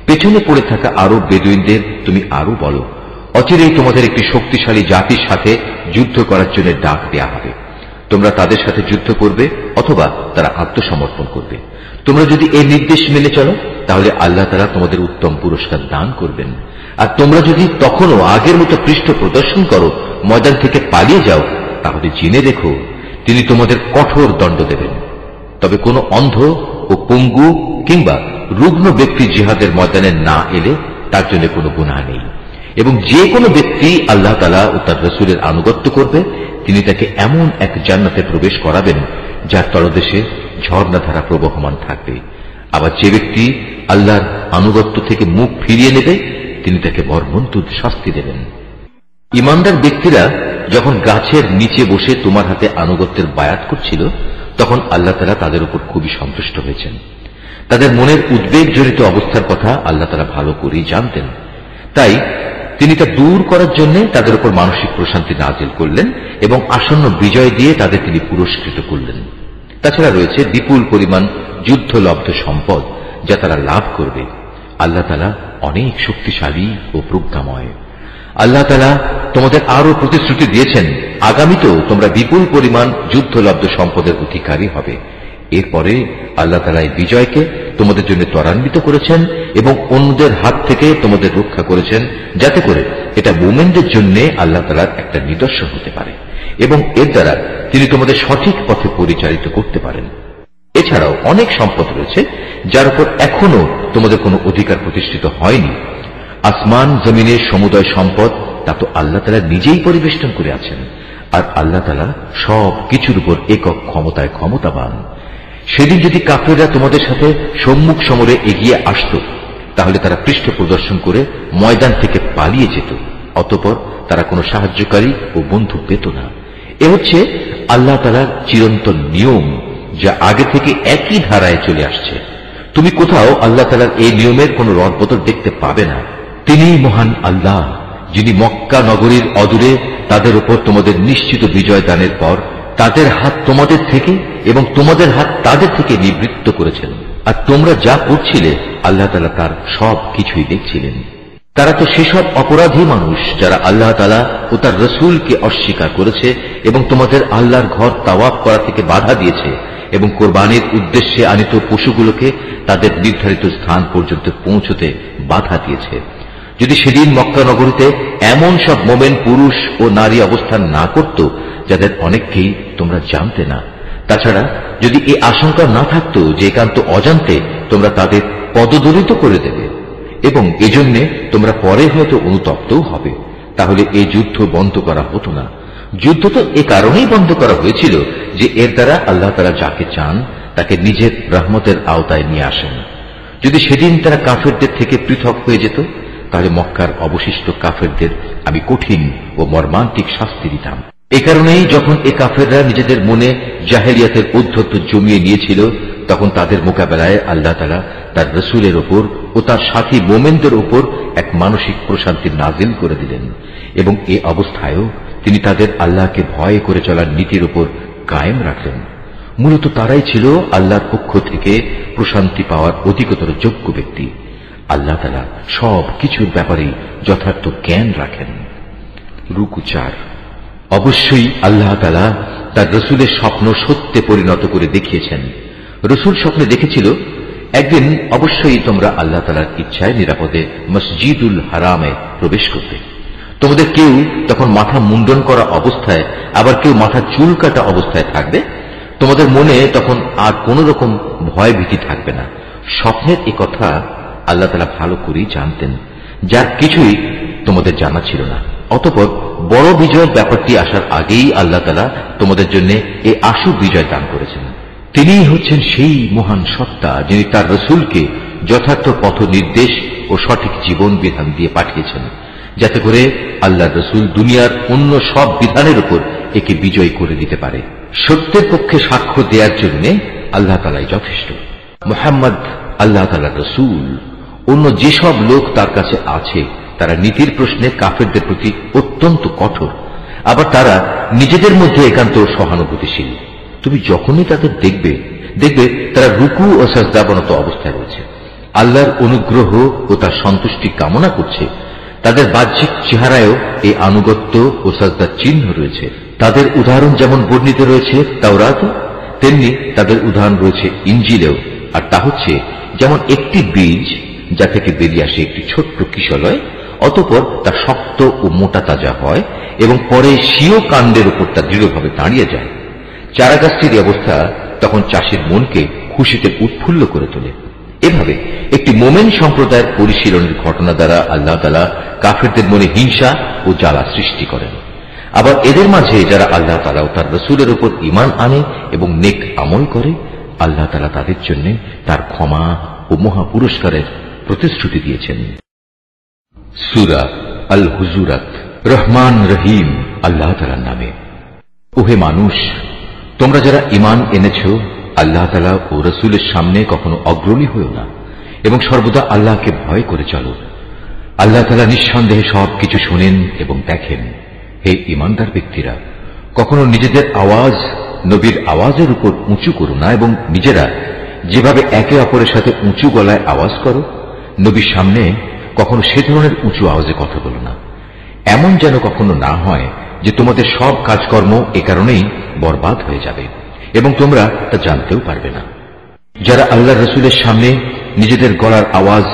পেছনে পড়ে থাকা আরব বেদুইনদের তুমি আরো বলো, অচিরেই তোমাদের একটি শক্তিশালী জাতির সাথে যুদ্ধ করার জন্য ডাক দেয়া হবে। তোমরা তাদের সাথে যুদ্ধ করবে অথবা তারা আত্মসমর্পণ করবে। তোমরা যদি এই নির্দেশ মেনে চলো, তাহলে আল্লাহ তাআলা তোমাদের উত্তম পুরস্কার দান করবেন। আর তোমরা যদি তখনও আগের মতো পৃষ্ঠ প্রদর্শন করো, ময়দান থেকে পালিয়ে যাও, তাহলে জেনে রেখো তিনি তোমাদের কঠোর দণ্ড দেবেন। তবে কোনো অন্ধ ও পঙ্গু কিংবা রুগ্ন ব্যক্তি জিহাদের ময়দানে না এলে তার জন্য কোনো গুনাহ নেই। এবং যে কোনো ব্যক্তি আল্লাহ তাআলা ও তার রাসূলের আনুগত্য করবে, তিনি তাকে এমন এক জান্নাতে প্রবেশ করাবেন যার তলদেশে ঝর্ণাধারা প্রবহমান থাকবে। আবার যে ব্যক্তি আল্লাহর আনুগত্য থেকে মুখ ফিরিয়ে নেবে, তিনি তাকে মর্মন্তুদ শাস্তি দেবেন। ঈমানদার ব্যক্তিরা যখন গাছের নিচে বসে তোমার হাতে আনুগত্যের বায়াত করছিল, তখন আল্লাহ তাআলা তাদের উপর খুবই সন্তুষ্ট হয়েছেন। তাদের মনের উদ্বেগ জড়িত অবস্থার কথা আল্লাহ তাআলা ভালো করেই জানতেন। তাই তিনি তা দূর করার জন্য তাদের উপর মানসিক প্রশান্তি নাজিল করলেন এবং আসন্ন বিজয় দিয়ে তাদের তিনি পুরস্কৃত করলেন। তাছাড়া রয়েছে বিপুল পরিমাণ যুদ্ধলব্ধ সম্পদ যা তারা লাভ করবে। আল্লাহ তাআলা অনেক শক্তিশালী ও প্রজ্ঞাময়। আল্লাহ তাআলা তোমাদের আরো প্রতিশ্রুতি দিয়েছেন, আগামীতেও তোমরা বিপুল পরিমাণ যুদ্ধলব্ধ সম্পদের অধিকারী হবে। এরপরে আল্লাহ তাআলা এই বিজয়কে তোমাদের জন্য ত্বরান্বিত করেছেন এবং অন্যদের হাত থেকে তোমাদের রক্ষা করেছেন, যাতে করে এটা মুমিনদের জন্য আল্লাহ তাআলার একটা নিদর্শন হতে পারে এবং এর দ্বারা তিনি তোমাদের সঠিক পথে পরিচালিত করতে পারেন। এছাড়াও অনেক সম্পদ রয়েছে যার উপর এখনো তোমাদের কোনো অধিকার প্রতিষ্ঠিত হয়নি। আসমান জমিনের সমুদয় সম্পদ তা তো আল্লাহ তাআলা নিজেই পরিবেষ্টন করে আছেন, আর আল্লাহ তাআলা সব কিছুর উপর একক ক্ষমতায় ক্ষমতাবান। সেদিন যদি কাফেররা তোমাদের সাথে সম্মুখ সমরে এগিয়ে আসত, তাহলে তারা পৃষ্ঠ প্রদর্শন করে ময়দান থেকে পালিয়ে যেত। অতঃপর তারা কোনো সাহায্যকারী ও বন্ধু পেত না। এ হচ্ছে আল্লাহ তাআলার চিরন্তন নিয়ম, যা আগে থেকে একই ধারায় চলে আসছে। তুমি কোথাও আল্লাহ তাআলার এই নিয়মের কোনো রদবদল দেখতে পাবে না। তিনিই মহান আল্লাহ, যিনি মক্কা নগরীর অদূরে তাদের উপর তোমাদের নিশ্চিত বিজয় দানের পর তাদের হাত তোমাদের থেকে এবং তোমাদের হাত তাদের থেকে নিবৃত্ত করেছেন। আর তোমরা যা করছিলে আল্লাহ তাআলা তার সব কিছুই দেখছিলেন। তারা তো সেসব অপরাধী মানুষ যারা আল্লাহ তাআলা ও তার রাসূলকে অস্বীকার করেছে এবং তোমাদের আল্লাহর ঘর তাওয়াফ করা থেকে বাধা দিয়েছে এবং কোরবানির উদ্দেশ্যে আনিত পশুগুলোকে তাদের নির্ধারিত স্থান পর্যন্ত পৌঁছতে বাধা দিয়েছে। যদি সেদিন মক্কা নগরীতে এমন সব মোমেন পুরুষ ও নারী অবস্থান না করত যাদের অনেককেই তোমরা জানতে না, তাছাড়া যদি এই আশঙ্কা না থাকতো যে একান্ত অজান্তে তোমরা তাদের পদদলিত করে দেবে, এবং এজন্য তোমরা পরে হয়তো অনুতপ্তও হবে, তাহলে এই যুদ্ধ বন্ধ করা হতো না। যুদ্ধ তো এ কারণেই বন্ধ করা হয়েছিল যে এর দ্বারা আল্লাহ তাআলা যাকে চান তাকে নিজের রহমতের আওতায় নিয়ে আসেন। যদি সেদিন তারা কাফেরদের থেকে পৃথক হয়ে যেত, তাহলে মক্কার অবশিষ্ট কাফেরদের আমি কঠিন ও মর্মান্তিক শাস্তি দিতাম। এ কারণেই যখন এ কাফেররা নিজেদের মনে জাহেলিয়াতের উদ্ধত্ত জমিয়ে নিয়েছিল, তখন তাদের মোকাবেলায় আল্লাহ তাআলা তার রসুলের ওপর ও তার সাথী মোমেনদের ওপর এক মানসিক প্রশান্তি নাজিল করে দিলেন, এবং এ অবস্থায়ও তিনি তাদের আল্লাহকে ভয় করে চলার নীতির উপর কায়েম রাখলেন। মূলত তারাই ছিল আল্লাহর পক্ষ থেকে প্রশান্তি পাওয়ার অধিকতর যোগ্য ব্যক্তি। আল্লাহ তাআলা সব কিছুর ব্যাপারে যথার্থ জ্ঞান রাখেন। রুকু 4। অবশ্যই আল্লাহ তাআলা তার রসুলের স্বপ্ন সত্যে পরিণত করে দেখিয়েছেন। রসুল স্বপ্নে দেখেছিল, একদিন অবশ্যই তোমরা আল্লাহ তাআলার ইচ্ছায় নিরাপদে মসজিদুল হারামে প্রবেশ করবে। তোমাদের কেউ তখন মাথা মুন্ডন করা অবস্থায়, আবার কেউ মাথা চুল কাটা অবস্থায় থাকবে। তোমাদের মনে তখন আর কোন রকম ভয় ভীতি থাকবে না। স্বপ্নের এ কথা আল্লাহ তাআলা ভালো করেই জানতেন, যার কিছুই তোমাদের জানা ছিল না। অতঃপর বড় বিজয়ের ব্যাপারটি আসার আগেই আল্লাহ তাআলা তোমাদের জন্য এই আশু বিজয় দান করেছেন। তিনিই হচ্ছেন সেই মহান সত্তা যিনি তার রসুলকে যথার্থ পথ নির্দেশ ও সঠিক জীবন বিধান দিয়ে পাঠিয়েছেন, যাতে করে আল্লাহর রসুল দুনিয়ার অন্য সব বিধানের উপর একে বিজয় করে দিতে পারে। সত্যের পক্ষে সাক্ষ্য দেওয়ার জন্য আল্লাহ তাআলাই যথেষ্ট। মুহাম্মদ আল্লাহ তাআলার রসুল। অন্য যেসব লোক তার কাছে আছে তারা নীতির প্রশ্নে কাফেরদের প্রতি অত্যন্ত কঠোর, আবার তারা নিজেদের মধ্যে একান্ত সহানুভূতিশীল। তুমি যখনই তাদের দেখবে তারা রুকু ও সাজদাবনত অবস্থায় রয়েছে, আল্লাহর অনুগ্রহ ও তার সন্তুষ্টি কামনা করছে। তাদের বাহ্যিক চেহারায়ও এই আনুগত্য ও সাজদার চিহ্ন রয়েছে। তাদের উদাহরণ যেমন বর্ণিত রয়েছে তাওরাতে, তেমনি তাদের উদাহরণ রয়েছে ইনজিলেও। আর তা হচ্ছে যেমন একটি বীজ যা থেকে বেরিয়ে আসে একটি ছোট্ট কিশলয়, অতঃপর তা শক্ত ও মোটা তাজা হয় এবং পরে স্বীয় কাণ্ডের উপর তা দৃঢ়ভাবে দাঁড়িয়ে যায়। চারাগাছটির অবস্থা তখন চাষির মনকে খুশিতে উৎফুল্ল করে তোলে। এভাবে একটি মোমেন সম্প্রদায়ের পরিশীলনের ঘটনা দ্বারা আল্লাহ তাআলা কাফেরদের মনে হিংসা ও জ্বালা সৃষ্টি করেন। আবার এদের মাঝে যারা আল্লাহ তাআলা ও তার রসুলের উপর ঈমান আনে এবং নেক আমল করে, আল্লাহ তাআলা তাদের জন্য তার ক্ষমা ও মহা পুরস্কারের প্রতিশ্রুতি দিয়েছেন। সূরা আল হুজুরাত। রহমান রহিম আল্লাহ তাআলার নামে। ওহে মানুষ, তোমরা যারা ঈমান এনেছ, আল্লাহ তাআলা ও রসুলের সামনে কখনো অগ্রণী হও না এবং সর্বদা আল্লাহকে ভয় করে চলো। আল্লাহ তাআলা নিঃসন্দেহে সবকিছু শোনেন এবং দেখেন। হে ঈমানদার ব্যক্তিরা, কখনো নিজেদের আওয়াজ নবীর আওয়াজের উপর উঁচু করো না, এবং নিজেরা যেভাবে একে অপরের সাথে উঁচু গলায় আওয়াজ করো, নবীর সামনে কখনো সে ধরনের উঁচু আওয়াজে কথা বলো না। এমন যেন কখনো না হয় যে তোমাদের সব কাজকর্ম এ কারণেই বরবাদ হয়ে যাবে এবং তোমরা তা জানতেও পারবে না। যারা আল্লাহ রসুলের সামনে নিজেদের গলার আওয়াজ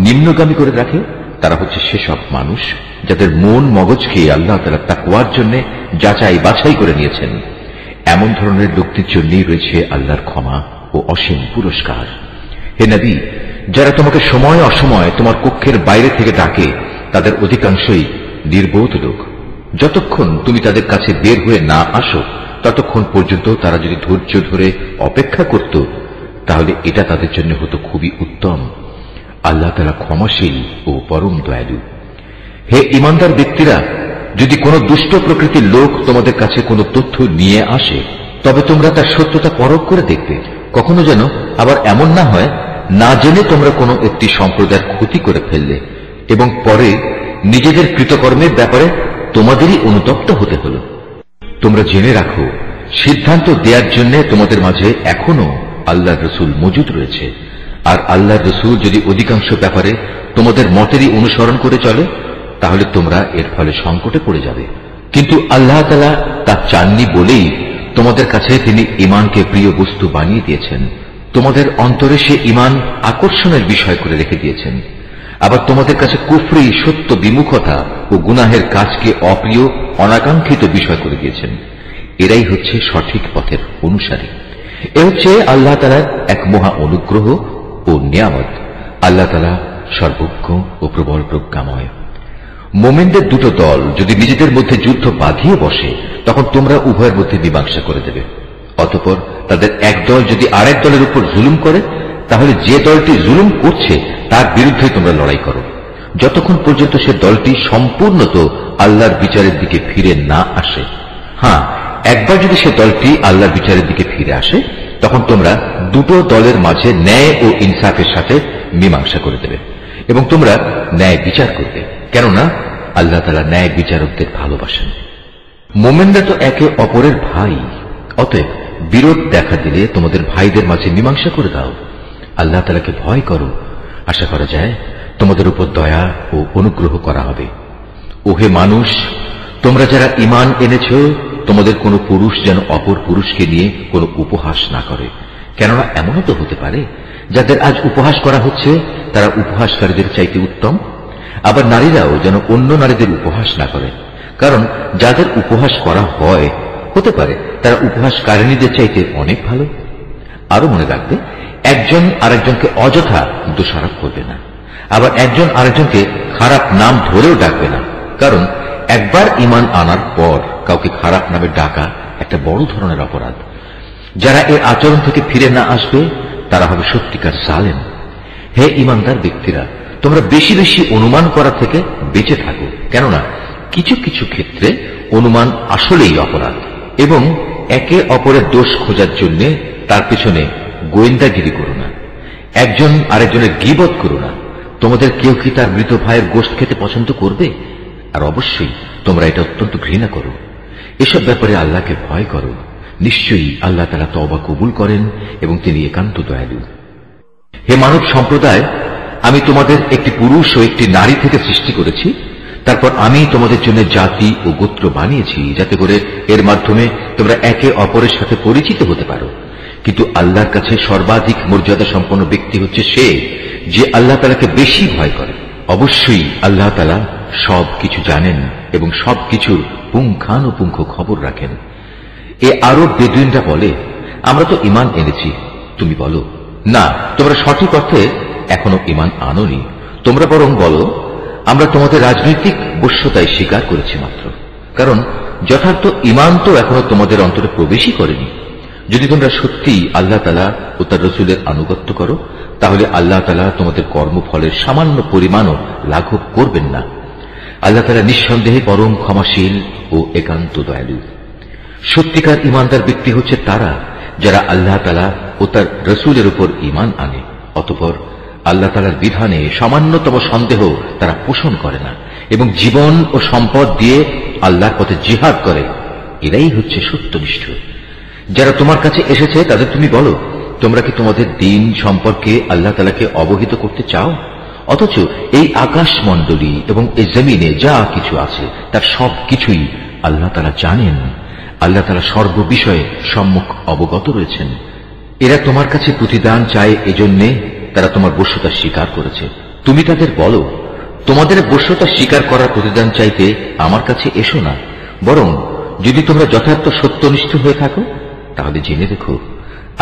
নিম্নগামী করে রাখে, তারা হচ্ছে সেসব মানুষ যাদের মন মগজকে আল্লাহ তাআলা তাকওয়ার জন্য যাচাই বাছাই করে নিয়েছেন। এমন ধরনের লোকদের জন্যই রয়েছে আল্লাহর ক্ষমা ও অসীম পুরস্কার। হে নবী, যারা তোমাকে সময় অসময় তোমার কক্ষের বাইরে থেকে ডাকে, তাদের অধিকাংশই নির্বোধ লোক। যতক্ষণ তুমি তাদের কাছে বের হয়ে না আসো, ততক্ষণ পর্যন্ত তারা যদি ধৈর্য ধরে অপেক্ষা করত, তাহলে এটা তাদের জন্য হতো খুবই উত্তম। আল্লাহ তাআলা ক্ষমাশীল ও পরম দয়ালু। হে ঈমানদার ব্যক্তিরা, যদি কোনো দুষ্ট প্রকৃতির লোক তোমাদের কাছে কোনো তথ্য নিয়ে আসে, তবে তোমরা তার সত্যতা পরখ করে দেখবে। কখনো যেন আবার এমন না হয় না জেনে তোমরা কোনো একটি সম্প্রদায়ের ক্ষতি করে ফেললে এবং পরে নিজেদের কৃতকর্মের ব্যাপারে তোমাদেরই অনুতপ্ত হতে হল। তোমরা জেনে রাখো, সিদ্ধান্ত দেওয়ার জন্য তোমাদের মাঝে এখনো আল্লাহর রসুল মজুদ রয়েছে। আর আল্লাহর রসুল যদি অধিকাংশ ব্যাপারে তোমাদের মতেরই অনুসরণ করে চলে, তাহলে তোমরা এর ফলে সংকটে পড়ে যাবে। কিন্তু আল্লাহ তাআলা তা চাননি বলেই তোমাদের কাছে তিনি ঈমানকে প্রিয় বস্তু বানিয়ে দিয়েছেন। তোমাদের অন্তরে সে ঈমান আকর্ষণের বিষয় করে রেখে দিয়েছেন। আবার তোমাদের কাছে কুফরি, সত্য বিমুখতা ও গুনাহের কাজকে অপ্রিয়, অনাকাঙ্ক্ষিত বিষয় করে দিয়েছেন। এরাই হচ্ছে সঠিক পথের অনুসারী। এ হচ্ছে আল্লাহ তাআলার এক মহা অনুগ্রহ ও নিয়ামত। আল্লাহ তাআলা সর্বজ্ঞ ও প্রবল প্রজ্ঞাময়। মোমেনদের দুটো দল যদি নিজেদের মধ্যে যুদ্ধ বাঁধিয়ে বসে, তখন তোমরা উভয়ের মধ্যে মীমাংসা করে দেবে। অতঃপর তাদের এক দল যদি আরেক দলের উপর জুলুম করে, তাহলে যে দলটি জুলুম করছে তার বিরুদ্ধে তোমরা লড়াই করো, যতক্ষণ পর্যন্ত সে দলটি সম্পূর্ণত আল্লাহর বিচারের দিকে ফিরে না আসে। হ্যাঁ, একবার যদি সে দলটি আল্লাহর বিচারের দিকে ফিরে আসে, তখন তোমরা দুটো দলের মাঝে ন্যায় ও ইনসাফের সাথে মীমাংসা করে দেবে এবং তোমরা ন্যায় বিচার করবে, কেননা আল্লাহ তাআলা ন্যায় বিচারকদের ভালোবাসেন। মোমেনরা তো একে অপরের ভাই, অতএব বিরোধ দেখা দিলে তোমাদের ভাইদের মাঝে মীমাংসা করে দাও। আল্লাহ তাআলাকে ভয় করো, আশা করা যায় তোমাদের উপর দয়া ও অনুগ্রহ করা হবে। ওহে মানুষ, তোমরা যারা ঈমান এনেছ, তোমাদের কোনো পুরুষ যেন অপর পুরুষকে নিয়ে কোনো উপহাস না করে, কেননা এমনও তো হতে পারে যাদের আজ উপহাস করা হচ্ছে তারা উপহাসকারীদের চাইতে উত্তম। আবার নারীরাও যেন অন্য নারীদের উপহাস না করে, কারণ যাদের উপহাস করা হয় হতে পারে তারা উপহাসকারিণীদের চাইতে অনেক ভালো। আরো মনে রাখবে, একজন আরেকজনকে অযথা দোষারোপ করবে না, আবার একজন আরেকজনকে খারাপ নাম ধরেও ডাকবে না, কারণ একবার ঈমান আনার পর কাউকে খারাপ নামে ডাকা একটা বড় ধরনের অপরাধ। যারা এই আচরণ থেকে ফিরে না আসবে তারা হবে সত্যিকার জালেম। হে ঈমানদার ব্যক্তিরা, তোমরা বেশি বেশি অনুমান করা থেকে বেঁচে থাকো, কেননা কিছু কিছু ক্ষেত্রে অনুমান আসলেই অপরাধ। এবং একে অপরের দোষ খোঁজার জন্য তার পেছনে গোয়েন্দাগিরি করো না, একজন আরেকজনের গীবত করো না। তোমাদের কেউ কি তার মৃত ভাইয়ের গোশত খেতে পছন্দ করবে? আর অবশ্যই তোমরা এটা অত্যন্ত ঘৃণা করো। এসব ব্যাপারে আল্লাহকে ভয় করো, নিশ্চয়ই আল্লাহ তাআলা তওবা কবুল করেন এবং তিনি একান্ত দয়ালু। হে মানব সম্প্রদায়, আমি তোমাদের একটি পুরুষ ও একটি নারী থেকে সৃষ্টি করেছি, তারপর আমি তোমাদের জন্য জাতি ও গোত্র বানিয়েছি, যাতে করে এর মাধ্যমে তোমরা একে অপরের সাথে পরিচিত হতে পারো। কিন্তু আল্লাহর কাছে সর্বাধিক মর্যাদা সম্পন্ন ব্যক্তি হচ্ছে সে যে আল্লাহ তাআলাকে বেশি ভয় করে। অবশ্যই আল্লাহ তাআলা সবকিছু জানেন এবং সবকিছুর পুঙ্খানুপুঙ্খ খবর রাখেন। এ আরব বেদুইনরা বলে, আমরা তো ঈমান এনেছি। তুমি বলো, না, তোমরা সঠিক অর্থে এখনো ঈমান আনোনি। তোমরা বরং বলো, আমরা তোমাদের রাজনৈতিক বশ্যতায় স্বীকার করেছি মাত্র, কারণ যথার্থ ঈমান তো এখনো তোমাদের অন্তরে প্রবেশই করেনি। যদি তোমরা সত্যি আল্লাহ তাআলা ও তার রাসূলের আনুগত্য করো, তাহলে আল্লাহ তাআলা তোমাদের কর্মফলের সামান্য পরিমাণও লাঘব করবেন না। আল্লাহ তাআলা নিঃসন্দেহে পরম ক্ষমাশীল ও একান্ত দয়ালু। সত্যিকার ঈমানদার ব্যক্তি হচ্ছে তারা যারা আল্লাহ তাআলা ও তার রাসূলের উপর ঈমান আনে, অতঃপর আল্লাহ তাআলার বিধানে সামান্যতম সন্দেহ তারা পোষণ করে না এবং জীবন ও সম্পদ দিয়ে আল্লাহর পথে জিহাদ করে। এরাই হচ্ছে সত্যনিষ্ঠ। যারা তোমার কাছে এসেছে তাদের তুমি বলো, তোমরা কি তোমাদের দ্বীন সম্পর্কে আল্লাহ তাআলাকে অবহিত করতে চাও? অথচ এই আকাশমণ্ডলী এবং এই জমিনে যা কিছু আছে তার সবকিছুই আল্লাহ তাআলা জানেন। আল্লাহ তাআলা সর্ববিষয়ে সম্মুখ অবগত রয়েছেন। এরা তোমার কাছে প্রতিদান চায়, এজন্যে তারা তোমার বশ্যতা স্বীকার করেছে। তুমি তাদের বলো, তোমাদের বশ্যতা স্বীকার করার প্রতিদান চাইতে আমার কাছে এসো না, বরং যদি তোমরা যথার্থ সত্যনিষ্ঠ হয়ে থাকো তাহলে জেনে রেখো,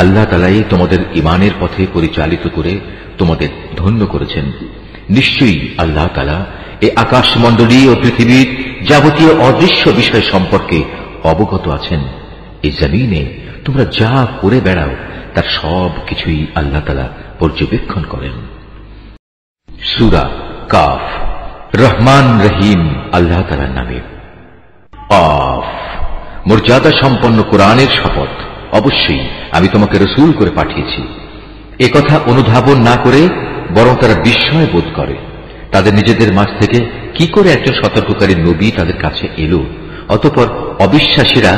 আল্লাহ তাআলাই তোমাদের ঈমানের পথে পরিচালিত করে তোমাদের ধন্য করেছেন। নিশ্চয়ই আল্লাহ তাআলা এই আকাশমণ্ডলী ও পৃথিবীর যাবতীয় অদৃশ্য বিষয় সম্পর্কে অবগত আছেন। এই জমিনে তোমরা যা করে বেড়াও তার সব কিছুই আল্লাহ তাআলা পর্যবেক্ষণ করেন। সূরা কাফ। রহমান রহিম আল্লাহ তাআলার নামে। কাফ। মর্যাদা সম্পন্ন কোরআনের শপথ, অবশ্যই আমি তোমাকে রাসূল করে পাঠিয়েছি। একথা অনুধাবন না করে বরং তারা বিস্ময় বোধ করে, তাদের নিজেদের মাঝ থেকে কি করে একজন সতর্ককারী নবী তাদের কাছে এলো। অতঃপর অবিশ্বাসীরা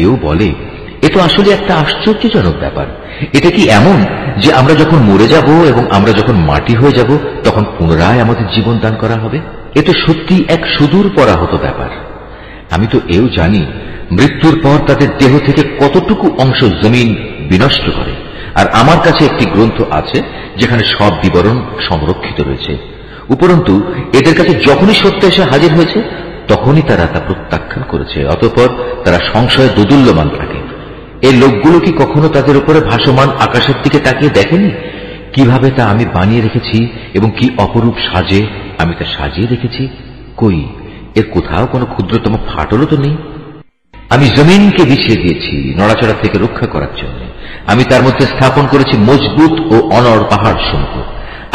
এও বলে, এ তো আসলে একটা আশ্চর্যজনক ব্যাপার। এটা কি এমন যে আমরা যখন মরে যাব এবং আমরা যখন মাটি হয়ে যাব তখন পুনরায় আমাদের জীবন দান করা হবে? এ তো সত্যি এক সুদূর পরাহত ব্যাপার। আমি তো এও জানি মৃত্যুর পর তাদের দেহ থেকে কতটুকু অংশ জমিন বিনষ্ট করে, আর আমার কাছে একটি গ্রন্থ আছে যেখানে সব বিবরণ সংরক্ষিত রয়েছে। উপরন্তু এদের কাছে যখনই সত্য এসে হাজির হয়েছে তখনই তারা তা প্রত্যাখ্যান করেছে। অতঃপর তারা সংশয়ে দোদুল্যমান থাকে। এই লোকগুলো কি কখনো তাদের উপরে ভাসমান আকাশের দিকে তাকিয়ে দেখেনি? কিভাবে তা আমি বানিয়ে রেখেছি এবং কি অপরূপ সাজে আমি তা সাজিয়ে রেখেছি। কই, এর কোথাও কোনো ক্ষুদ্রতম ফাটলও তো নেই। আমি জমিনকে বিছিয়ে দিয়েছি নড়াচড়া থেকে রক্ষা করার জন্য। আমি তার মধ্যে স্থাপন করেছি মজবুত ও অনড় পাহাড় সমূহ।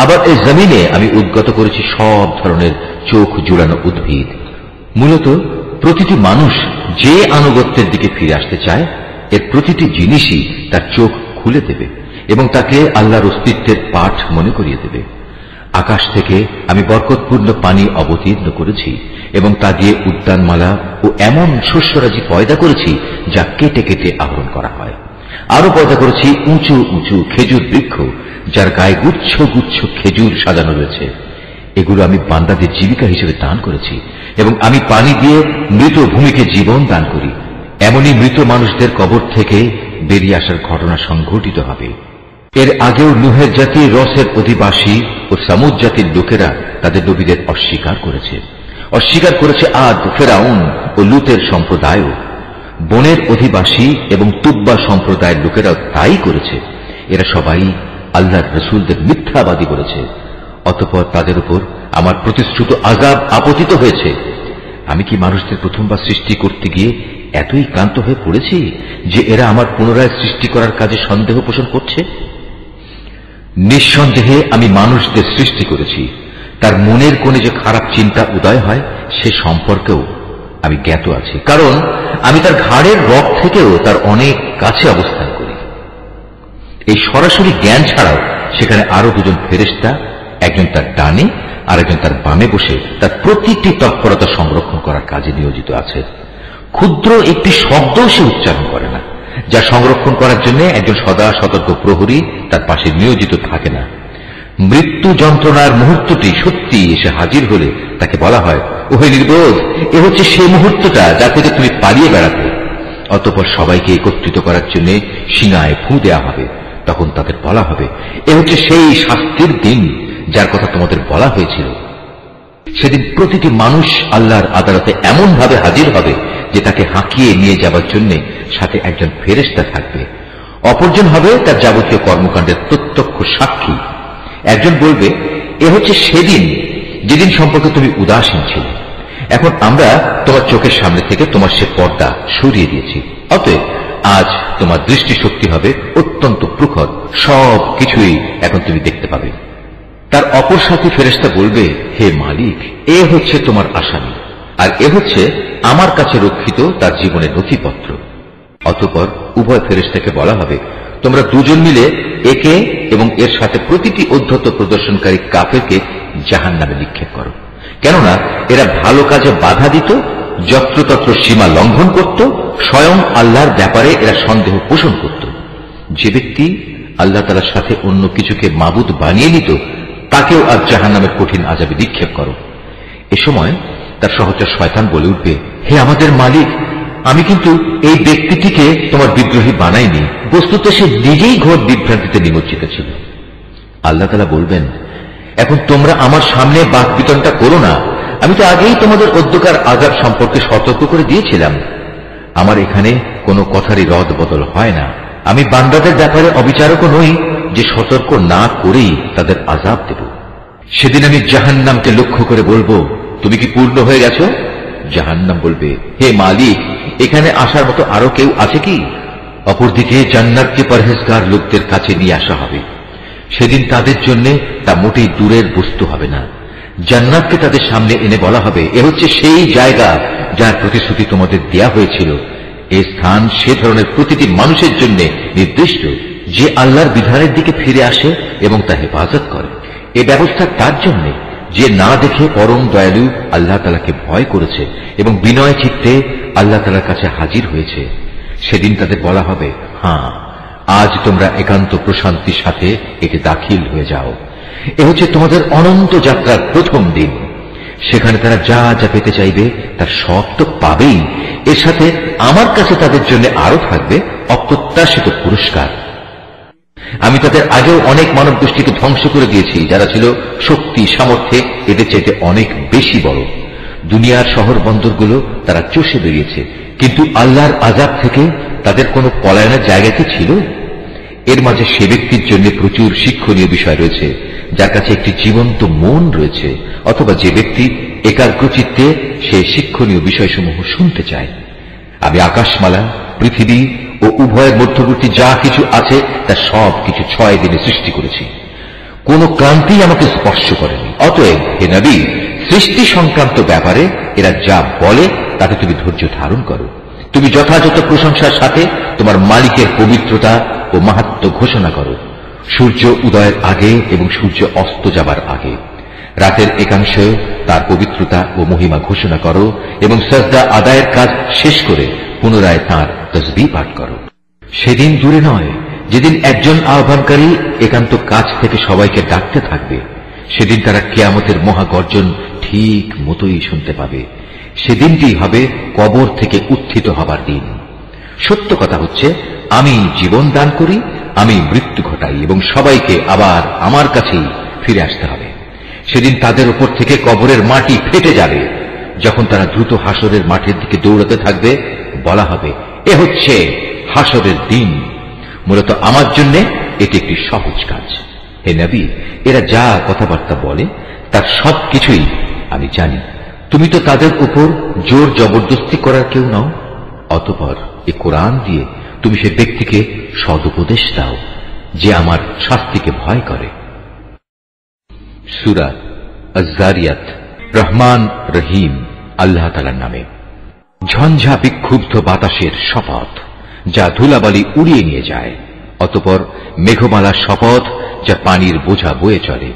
আবার এই জমিনে আমি উদ্গত করেছি সব ধরনের চোখ জুড়ানো উদ্ভিদ। মূলত প্রতিটি মানুষ যে আনুগত্যের দিকে ফিরে আসতে চায়, এর প্রতিটি জিনিসই তার চোখ খুলে দেবে এবং তাকে আল্লাহর অস্তিত্বের পাঠ মনে করিয়ে দেবে। আকাশ থেকে আমি বরকতপূর্ণ পানি অবতীর্ণ করেছি এবং তা দিয়ে উদ্যানমালা ও এমন শস্যরাজি পয়দা করেছি যা কেটে কেটে আহরণ করা হয়। আরো পয়দা করেছি উঁচু উঁচু খেজুর বৃক্ষ, যার গায়ে গুচ্ছ গুচ্ছ খেজুর সাজানো রয়েছে। এগুলো আমি বান্দাদের জীবিকা হিসেবে দান করেছি এবং আমি পানি দিয়ে মৃত ভূমিকে জীবন দান করি। এমনই মৃত মানুষদের কবর থেকে বেরিয়ে আসার ঘটনা সংঘটিত হবে। এর আগেও নুহের জাতি, রসের অধিবাসী ও সামুদ জাতির লোকেরা তাদের নবীদের অস্বীকার করেছে। অস্বীকার করেছে আদ, ফেরাউন ও লুতের সম্প্রদায়ও। বনের অধিবাসী এবং তুব্বা সম্প্রদায়ের লোকেরাও তাই করেছে। এরা সবাই আল্লাহর রসুলদের মিথ্যাবাদী বলেছে। অতঃপর তাদের উপর আমার প্রতিশ্রুত আযাব আপতিত হয়েছে। আমি কি মানুষদের প্রথমবার সৃষ্টি করতে গিয়ে এতই ক্লান্ত হয়ে পড়েছি যে এরা আমার পুনরায় সৃষ্টি করার কাজে সন্দেহ পোষণ করছে? নিঃসন্দেহে আমি মানুষদের সৃষ্টি করেছি। তার মনের কোণে যে খারাপ চিন্তা উদয় হয় সে সম্পর্কেও আমি জ্ঞাত আছি, কারণ আমি তার ঘাড়ের রগ থেকেও তার অনেক কাছে অবস্থান করি। এই সরাসরি জ্ঞান ছাড়াও সেখানে আরো দুজন ফেরেশতা, একজন তার ডানে আর একজন তার বামে বসে তার প্রতিটি তৎপরতা সংরক্ষণ করার কাজে নিয়োজিত আছে। ক্ষুদ্র একটি শব্দও সে উচ্চারণ করে না, যা সংরক্ষণ করার জন্য একজন সদা সতর্ক প্রহরী তার পাশে নিয়োজিত থাকে না। মৃত্যু যন্ত্রণার মুহূর্তটি সত্যি এসে হাজির হলে তাকে বলা হয়, ওহে নির্বোধ, এ হচ্ছে সেই মুহূর্তটা যা থেকে তুমি পালিয়ে বেড়াতে। অতঃপর সবাইকে একত্রিত করার জন্য সিঙায় ফু দেয়া হবে। তখন তাদের বলা হবে, এ হচ্ছে সেই শাস্তির দিন যার কথা তোমাদের বলা হয়েছিল। সেদিন প্রতিটি মানুষ আল্লাহর আদালতে এমন ভাবে হাজির হবে যে তাকে হাঁকিয়ে নিয়ে যাবার জন্য সাথে একজন ফেরেশতা থাকবে। অপরজন হবে তার যাবতীয় কর্মকাণ্ডের প্রত্যক্ষ সাক্ষী। একজন বলবে, এ হচ্ছে সেদিন যেদিন সম্পর্কে তুমি উদাসীন ছিলে। এখন আমরা তোমার চোখের সামনে থেকে তোমার সে পর্দা সরিয়ে দিয়েছি। অতএব আজ তোমার দৃষ্টিশক্তি হবে অত্যন্ত প্রখর, সব কিছুই এখন তুমি দেখতে পাবে। তার অপর সাথী ফেরেশতা বলবে, হে মালিক, এ হচ্ছে তোমার আসামি, আর এ হচ্ছে আমার কাছে রক্ষিত তার জীবনের নথিপত্র। অতঃপর উভয় ফেরেশতাকে বলা হবে, তোমরা দুজন মিলে একে এবং এর সাথে প্রতিটি উদ্ধত প্রদর্শনকারী কাফেরকে জাহান্নামে নিক্ষেপ করো। কেননা এরা ভালো কাজে বাধা দিত, যত্রতত্র সীমা লঙ্ঘন করত, স্বয়ং আল্লাহর ব্যাপারে এরা সন্দেহ পোষণ করত। যে ব্যক্তি আল্লাহ তাআলার সাথে অন্য কিছুকে মাবুদ বানিয়ে নিত, তাকেও আজ জাহান্নামের কঠিন আযাবে নিক্ষেপ করো। এ সময় তার সহচর শয়তান বলে উঠবে, হে আমাদের মালিক, আমি কিন্তু এই ব্যক্তিটিকে তোমার বিদ্রোহী বানাইনি। বস্তুত সে নিজেই ঘোর বিভ্রান্তিতে নিমজ্জিত ছিল। আল্লাহ তাআলা বলবেন, এখন তোমরা আমার সামনে বাক বিতনটা করো না। আমি তো আগেই তোমাদের অধ্যকার আযাব সম্পর্কে সতর্ক করে দিয়েছিলাম। আমার এখানে কোনো কথারই রদ বদল হয় না। আমি বান্দাদের ব্যাপারে অবিচারকও নই যে সতর্ক না করেই তাদের আযাব দেব। সেদিন আমি জাহান্নামকে লক্ষ্য করে বলবো, তুমি কি পূর্ণ হয়ে গেছো? জাহান্নাম বলবে, হে মালিক, এখানে আসার মতো আরো কেউ আছে কি? অপরদিকে জান্নাতকে পরহেজগার লোকদের কাছে নিয়ে আসা হবে। সেদিন তাদের জন্য তা মোটেই দূরের বস্তু হবে না। জান্নাতকে তাদের সামনে এনে বলা হবে, এ হচ্ছে সেই জায়গা যার প্রতিশ্রুতি তোমাদের দেয়া হয়েছিল। এই স্থান সে ধরনের প্রতিটি মানুষের জন্য নির্দিষ্ট যে আল্লাহর বিধানের দিকে ফিরে আসে এবং তা হেফাজত করে। এ ব্যবস্থা তার জন্য যে না দেখে পরম দয়ালু আল্লাহ তাআলাকে ভয় করেছে এবং বিনয় চিত্তে আল্লাহ তাআলার কাছে হাজির হয়েছে। সেদিন তাদের বলা হবে, হ্যাঁ, আজ তোমরা একান্ত প্রশান্তির সাথে এতে দাখিল হয়ে যাও। এ হচ্ছে তোমাদের অনন্ত যাত্রার প্রথম দিন। সেখানে তারা যা যা পেতে চাইবে তার সব তো পাবেই। এর সাথে আমার কাছে তাদের জন্য আরো থাকবে অপ্রত্যাশিত পুরস্কার। আমি তাদের আগেও অনেক মানব গোষ্ঠীকে ধ্বংস করে দিয়েছি, যারা ছিল শক্তি সামর্থ্যে এদের চাইতে অনেক বেশি বড়। দুনিয়ার শহর বন্দরগুলো তারা চষে বেরিয়েছে, কিন্তু আল্লাহর আযাব থেকে তাদের কোনো পলায়নের জায়গা কি ছিল? এর মাঝে সে ব্যক্তির জন্য প্রচুর শিক্ষণীয় বিষয় রয়েছে যার কাছে একটি জীবন্ত মন রয়েছে, অথবা যে ব্যক্তি একাগ্রচিত্তে সে শিক্ষণীয় বিষয়সমূহ শুনতে চায়। আমি আকাশমালা, পৃথিবী ও উভয়ের মধ্যবর্তী যা কিছু আছে তা সব কিছু 6 দিনে সৃষ্টি করেছি। কোন ক্রান্তি আমাকে স্পর্শ করেনি। অতএব হে নবী, সৃষ্টি সংক্রান্ত ব্যাপারে এরা যা বলে তাতে তুমি ধৈর্য ধারণ করো। তুমি যথাযথ প্রশংসার সাথে তোমার মালিকের পবিত্রতা ও মাহাত্ম্য ঘোষণা করো, সূর্য উদয়ের আগে এবং সূর্য অস্ত যাবার আগে। রাতের একাংশ তার পবিত্রতা ও মহিমা ঘোষণা করো এবং সাজদা আদায়ের কাজ শেষ করে পুনরায় তাঁর তসবিহ পাঠ করো। সেদিন দূরে নয় যেদিন একজন আহ্বানকারী একান্ত কাছ থেকে সবাইকে ডাকতে থাকবে। সেদিন তারা কিয়ামতের মহাগর্জন ঠিক মতোই শুনতে পাবে। সেদিনটি হবে কবর থেকে উত্থিত হবার দিন। সত্য কথা হচ্ছে, আমি জীবন দান করি, আমি মৃত্যু ঘটাই এবং সবাইকে আবার আমার কাছেই ফিরে আসতে হবে। সেদিন তাদের উপর থেকে কবরের মাটি ফেটে যাবে। যখন তারা দ্রুত হাসরের মাঠের দিকে দৌড়াতে থাকবে, বলা হবে, এ হচ্ছে হাসরের দিন। মূলত আমার জন্য এটি একটি সহজ কাজ। হে নবী, এরা যা কথাবার্তা বলে তার সবকিছুই আমি জানি। তুমি তো তাদের উপর জোর জবরদস্তি করার কেউ নও। অতঃপর এ কোরআন দিয়ে তুমি সে ব্যক্তিকে সদুপদেশ দাও যে আমার শাস্তিকে ভয় করে। সূরা আয-যারিয়াত। রহমান রহিম আল্লাহ তাআলার নামে। ঝঞ্ঝা বিক্ষুব্ধ বাতাসের শপথ যা ধুলাবালি উড়িয়ে নিয়ে যায়। অতঃপর মেঘমালার শপথ যা পানির বোঝা বয়ে চলে।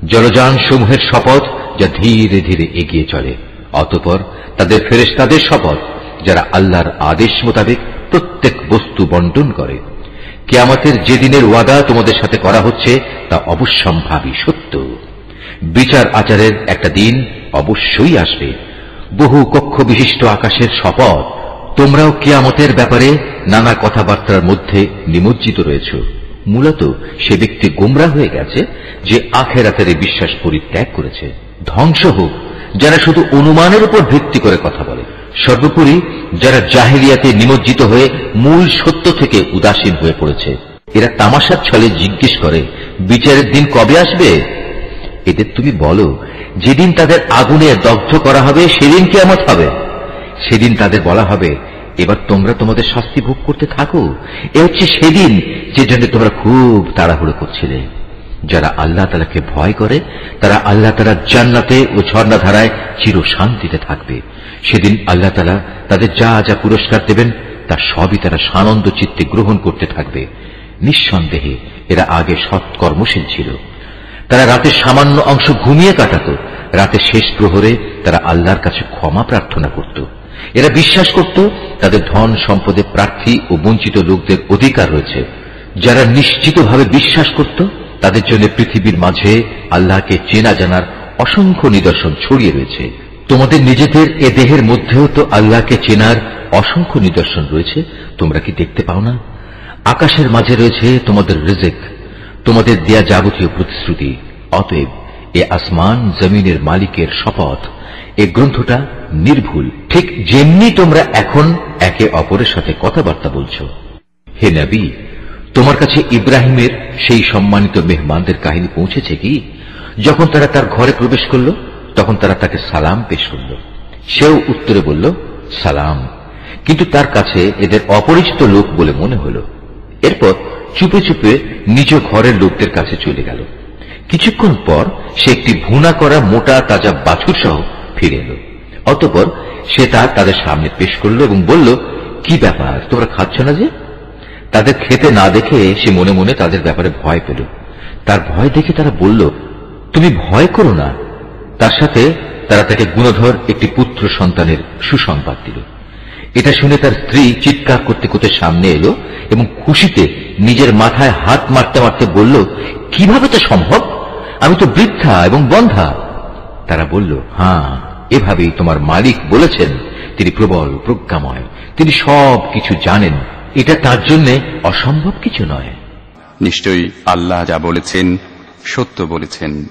জলযান সমূহের শপথ যা ধীরে ধীরে এগিয়ে চলে। অতঃপর তাদের ফেরেশতাদের শপথ যারা আল্লাহর আদেশ মোতাবেক প্রত্যেক বস্তু বন্টন করে। কিয়ামতের যে দিনের ওয়াদা তোমাদের সাথে করা হচ্ছে তা অবশ্যম্ভাবী সত্য। বিচার আচারের একটা দিন অবশ্যই আসবে। বহু কক্ষ বিশিষ্ট আকাশের শপথ, তোমরাও কিয়ামতের ব্যাপারে নানা কথাবার্তার মধ্যে নিমজ্জিত রয়েছ। মূলত সে ব্যক্তি গোমরাহ হয়ে গেছে যে আখিরাতের বিশ্বাস পরিত্যাগ করেছে। ধ্বংস হোক যারা শুধু অনুমানের উপর ভিত্তি করে কথা বলে। সর্বোপরি যারা জাহেলিয়াতে নিমজ্জিত হয়ে মূল সত্য থেকে উদাসীন হয়ে পড়েছে। এরা তামাশার ছলে জিজ্ঞেস করে, বিচারের দিন কবে আসবে? এদের তুমি বলো, যেদিন তাদের আগুনে দগ্ধ করা হবে সেদিন কিয়ামত হবে। সেদিন তাদের বলা হবে, এবার তোমরা তোমাদের শাস্তি ভোগ করতে থাকো। এ হচ্ছে সেদিন যে জন্য তোমরা খুব তাড়াহুড়ো করছিলে। যারা আল্লাহ তাআলাকে ভয় করে তারা আল্লাহ তাআলার জান্নাতে ও ঝর্ণাধারায় চির শান্তিতে থাকবে। সেদিন আল্লাহ তাআলা তাদের যা যা পুরস্কার দেবেন তা সবই তারা সানন্দ চিত্তে গ্রহণ করতে থাকবে। নিঃসন্দেহে এরা আগে সৎকর্মশীল ছিল। তারা রাতের সামান্য অংশ ঘুমিয়ে কাটাত। রাতের শেষ প্রহরে তারা আল্লাহর কাছে ক্ষমা প্রার্থনা করত। এরা বিশ্বাস করত তাদের ধন সম্পদে প্রার্থী ও বঞ্চিত লোকদের অধিকার রয়েছে। যারা নিশ্চিতভাবে বিশ্বাস করত তাদের জন্য পৃথিবীর মাঝে আল্লাহকে চেনা জানার অসংখ্য নিদর্শন ছড়িয়ে রয়েছে। তোমাদের নিজেদের এ দেহের মধ্যেও তো আল্লাহকে চেনার অসংখ্য নিদর্শন রয়েছে, তোমরা কি দেখতে পাও না? আকাশের মাঝে রয়েছে তোমাদের রিজিক, তোমাদের দেয়া যাবতীয় প্রতিশ্রুতি। অতএব এ আসমান জমিনের মালিকের শপথ, এ গ্রন্থটা নির্ভুল, ঠিক যেমনি তোমরা এখন একে অপরের সাথে কথাবার্তা বলছো। হে নবী, তোমার কাছে ইব্রাহিমের সেই সম্মানিত মেহমানদের কাহিনী পৌঁছেছে কি? যখন তারা তার ঘরে প্রবেশ করল তখন তারা তাকে সালাম পেশ করল। সেও উত্তরে বলল, সালাম। কিন্তু তার কাছে এদের অপরিচিত লোক বলে মনে হল। এরপর চুপে চুপে নিজ ঘরের লোকদের কাছে চলে গেল। কিছুক্ষণ পর সে একটি ভুনা করা মোটা তাজা বাছুর সহ ফিরে এলো। অতঃপর সে তা তাদের সামনে পেশ করল এবং বলল, কি ব্যাপার, তোমরা খাচ্ছ না যে? তাদের খেতে না দেখে সে মনে মনে তাদের ব্যাপারে ভয় পেল। তার ভয় দেখে তারা বলল, তুমি ভয় করো না। তার সাথে তারা তাকে গুণধর একটি পুত্র সন্তানের সুসংবাদ দিল। এটা শুনে তার স্ত্রী চিৎকার করতে করতে সামনে এলো এবং খুশিতে নিজের মাথায় হাত মারতে মারতে বলল, কিভাবে তা সম্ভব? আমি তো বৃদ্ধা এবং বন্ধা। তারা বলল, হ্যাঁ, এভাবেই তোমার মালিক বলেছেন। তিনি প্রবল প্রজ্ঞাময়, তিনি সব কিছু জানেন। এটা তার জন্য অসম্ভব কিছু নয়। নিশ্চয়ই আল্লাহ যা বলেছেন সত্য বলেছেন।